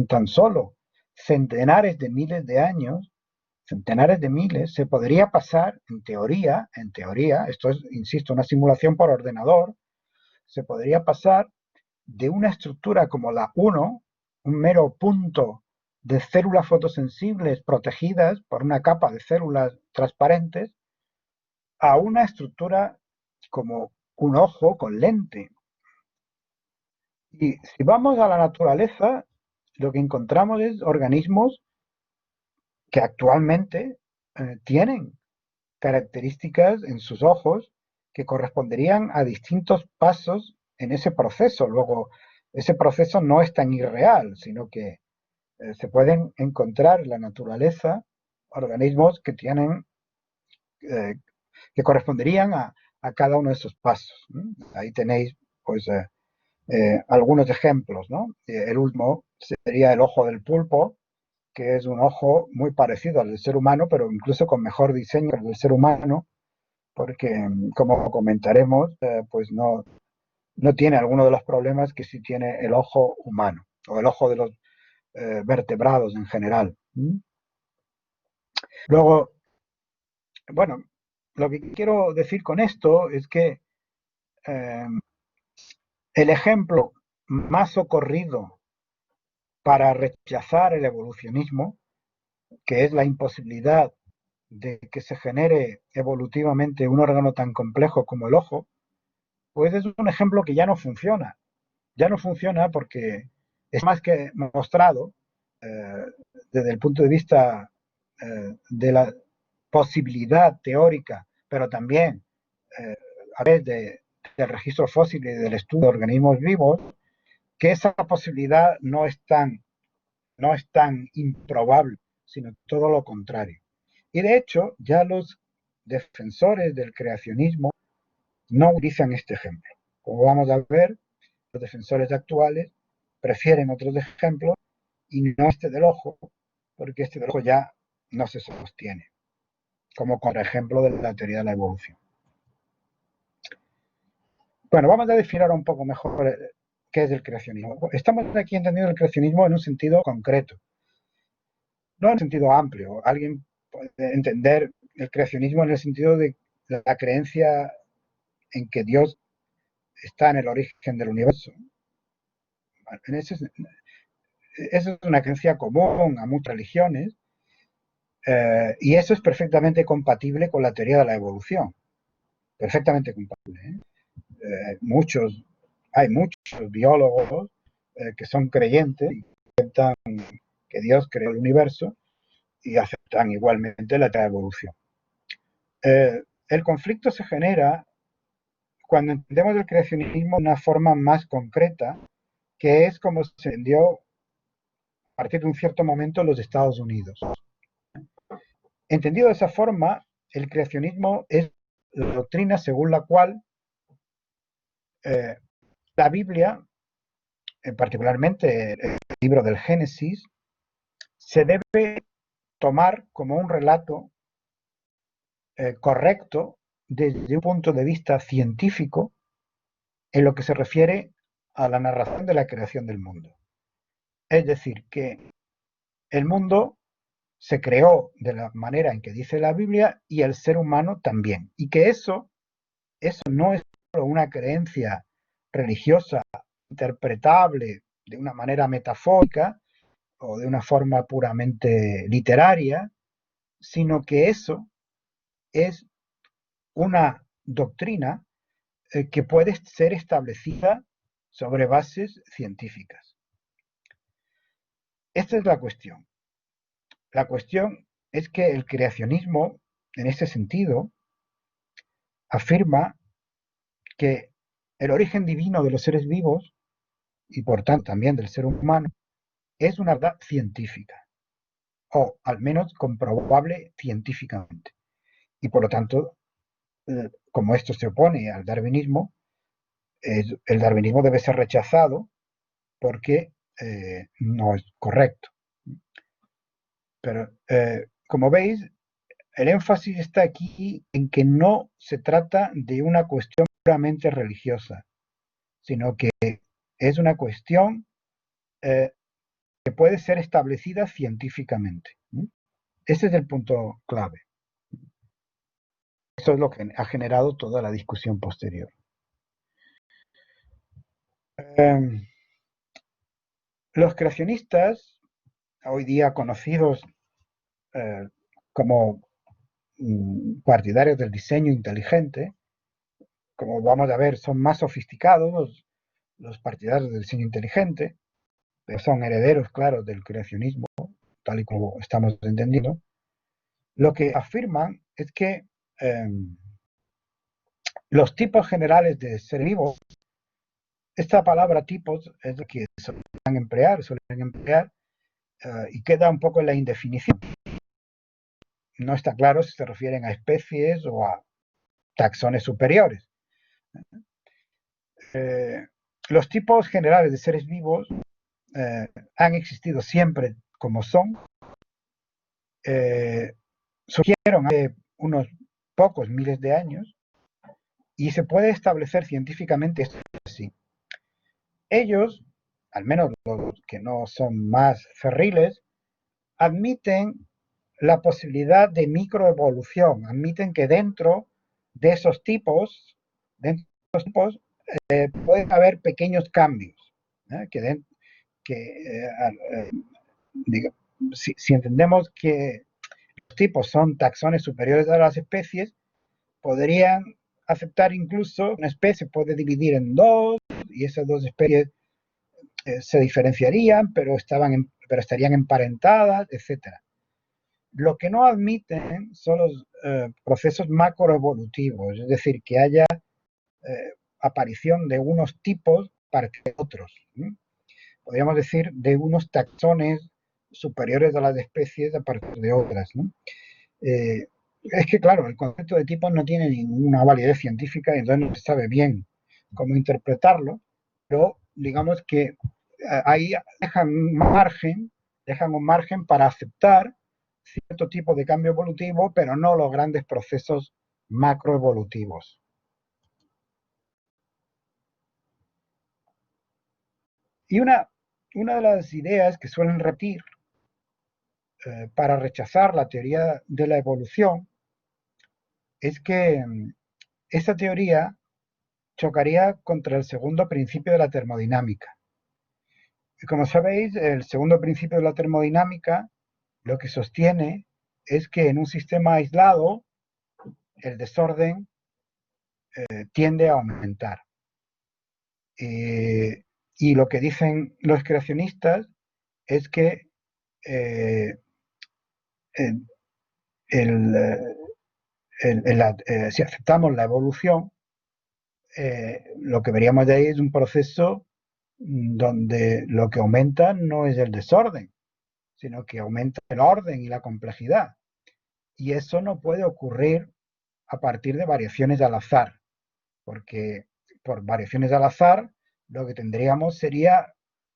A: tan solo centenares de miles de años, centenares de miles, se podría pasar, en teoría, esto es, insisto, una simulación por ordenador, se podría pasar de una estructura como la 1, un mero punto de células fotosensibles protegidas por una capa de células transparentes, a una estructura como un ojo con lente. Y si vamos a la naturaleza, lo que encontramos es organismos que actualmente tienen características en sus ojos que corresponderían a distintos pasos en ese proceso. Luego, ese proceso no es tan irreal, sino que se pueden encontrar en la naturaleza organismos que tienen, que corresponderían a cada uno de esos pasos. Ahí tenéis, pues, algunos ejemplos, ¿no? El último sería el ojo del pulpo, que es un ojo muy parecido al del ser humano, pero incluso con mejor diseño que el del ser humano, porque, como comentaremos, pues no tiene alguno de los problemas que sí tiene el ojo humano, o el ojo de los vertebrados en general. Luego, bueno, lo que quiero decir con esto es que el ejemplo más socorrido para rechazar el evolucionismo, que es la imposibilidad de que se genere evolutivamente un órgano tan complejo como el ojo, pues es un ejemplo que ya no funciona. Ya no funciona porque es más que mostrado desde el punto de vista de la posibilidad teórica, pero también a través del registro fósil y del estudio de organismos vivos, que esa posibilidad no es tan improbable, sino todo lo contrario. Y de hecho, ya los defensores del creacionismo no utilizan este ejemplo. Como vamos a ver, los defensores actuales prefieren otros ejemplos y no este del ojo, porque este del ojo ya no se sostiene, como con el ejemplo de la teoría de la evolución. Bueno, vamos a definir ahora un poco mejor qué es el creacionismo. Estamos aquí entendiendo el creacionismo en un sentido concreto, no en un sentido amplio. Alguien puede entender el creacionismo en el sentido de la creencia en que Dios está en el origen del universo. Esa es una creencia común a muchas religiones, y eso es perfectamente compatible con la teoría de la evolución. Perfectamente compatible. Hay muchos biólogos que son creyentes y aceptan que Dios creó el universo y aceptan igualmente la teoría de la evolución. El conflicto se genera cuando entendemos el creacionismo de una forma más concreta, que es como se entendió a partir de un cierto momento en los Estados Unidos. Entendido de esa forma, el creacionismo es la doctrina según la cual la Biblia, particularmente el libro del Génesis, se debe tomar como un relato correcto desde un punto de vista científico en lo que se refiere a la narración de la creación del mundo. Es decir, que el mundo se creó de la manera en que dice la Biblia y el ser humano también. Y que eso no es solo una creencia religiosa interpretable de una manera metafórica o de una forma puramente literaria, sino que eso es una doctrina que puede ser establecida sobre bases científicas. Esta es la cuestión. La cuestión es que el creacionismo, en ese sentido, afirma que el origen divino de los seres vivos, y por tanto también del ser humano, es una verdad científica, o al menos comprobable científicamente. Y por lo tanto, como esto se opone al darwinismo, el darwinismo debe ser rechazado porque no es correcto. Pero, como veis, el énfasis está aquí en que no se trata de una cuestión puramente religiosa, sino que es una cuestión que puede ser establecida científicamente. Ese es el punto clave. Eso es lo que ha generado toda la discusión posterior. Los creacionistas, hoy día conocidos como partidarios del diseño inteligente, como vamos a ver, son más sofisticados los partidarios del diseño inteligente, pero son herederos, claro, del creacionismo, tal y como estamos entendiendo. Lo que afirman es que los tipos generales de ser vivos, esta palabra tipos es la que suelen emplear y queda un poco en la indefinición. No está claro si se refieren a especies o a taxones superiores. Los tipos generales de seres vivos han existido siempre como son. Surgieron hace unos pocos miles de años y se puede establecer científicamente esto así. Ellos, al menos los que no son más cerriles, admiten la posibilidad de microevolución, admiten que dentro de esos tipos, pueden haber pequeños cambios, si entendemos que los tipos son taxones superiores a las especies, podrían aceptar incluso una especie puede dividir en dos y esas dos especies se diferenciarían, pero estarían emparentadas, etc. Lo que no admiten son los procesos macroevolutivos, es decir, que haya aparición de unos tipos para que otros. Podríamos decir de unos taxones superiores a las especies a partir de otras. Es que, claro, el concepto de tipos no tiene ninguna validez científica y entonces no se sabe bien cómo interpretarlo, pero digamos que ahí dejan un margen para aceptar cierto tipo de cambio evolutivo, pero no los grandes procesos macroevolutivos. Y una de las ideas que suelen repetir para rechazar la teoría de la evolución es que esta teoría chocaría contra el segundo principio de la termodinámica. Y como sabéis, el segundo principio de la termodinámica lo que sostiene es que en un sistema aislado el desorden tiende a aumentar. Y lo que dicen los creacionistas es que si aceptamos la evolución, lo que veríamos de ahí es un proceso donde lo que aumenta no es el desorden, sino que aumenta el orden y la complejidad. Y eso no puede ocurrir a partir de variaciones al azar, porque por variaciones al azar lo que tendríamos sería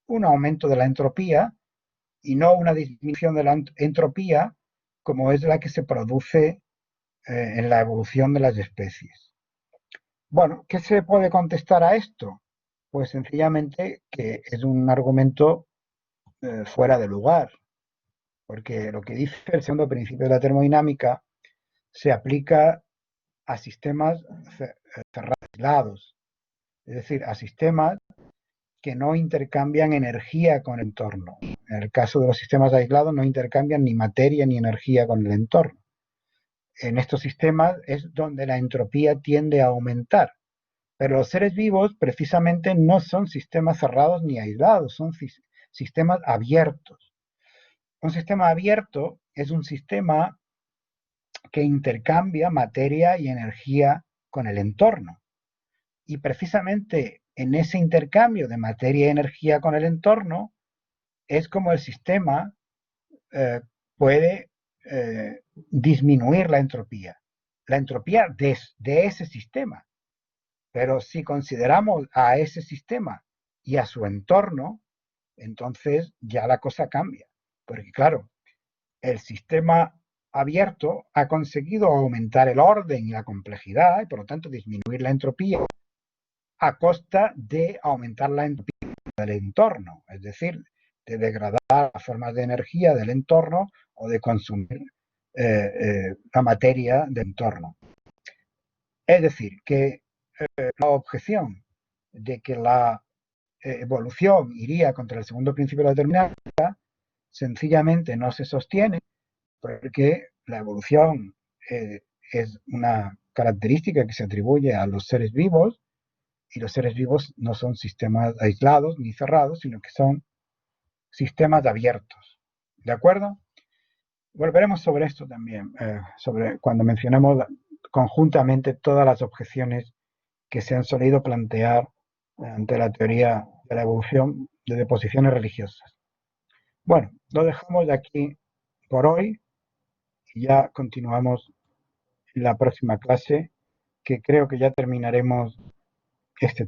A: un aumento de la entropía y no una disminución de la entropía como es la que se produce en la evolución de las especies. Bueno, ¿qué se puede contestar a esto? Pues sencillamente que es un argumento fuera de lugar, porque lo que dice el segundo principio de la termodinámica se aplica a sistemas cerrados, aislados, es decir, a sistemas que no intercambian energía con el entorno. En el caso de los sistemas aislados no intercambian ni materia ni energía con el entorno. En estos sistemas es donde la entropía tiende a aumentar. Pero los seres vivos precisamente no son sistemas cerrados ni aislados, son sistemas abiertos. Un sistema abierto es un sistema que intercambia materia y energía con el entorno. Y precisamente en ese intercambio de materia y energía con el entorno es como el sistema puede disminuir la entropía. La entropía de ese sistema. Pero si consideramos a ese sistema y a su entorno, entonces ya la cosa cambia. Porque claro, el sistema abierto ha conseguido aumentar el orden y la complejidad y por lo tanto disminuir la entropía a costa de aumentar la entropía del entorno, es decir, de degradar las formas de energía del entorno o de consumir la materia del entorno. Es decir, que la objeción de que la evolución iría contra el segundo principio de la termodinámica sencillamente no se sostiene porque la evolución es una característica que se atribuye a los seres vivos y los seres vivos no son sistemas aislados ni cerrados, sino que son sistemas abiertos. ¿De acuerdo? Volveremos sobre esto también, sobre cuando mencionemos conjuntamente todas las objeciones que se han solido plantear ante la teoría de la evolución desde posiciones religiosas. Bueno, lo dejamos de aquí por hoy y ya continuamos en la próxima clase, que creo que ya terminaremos este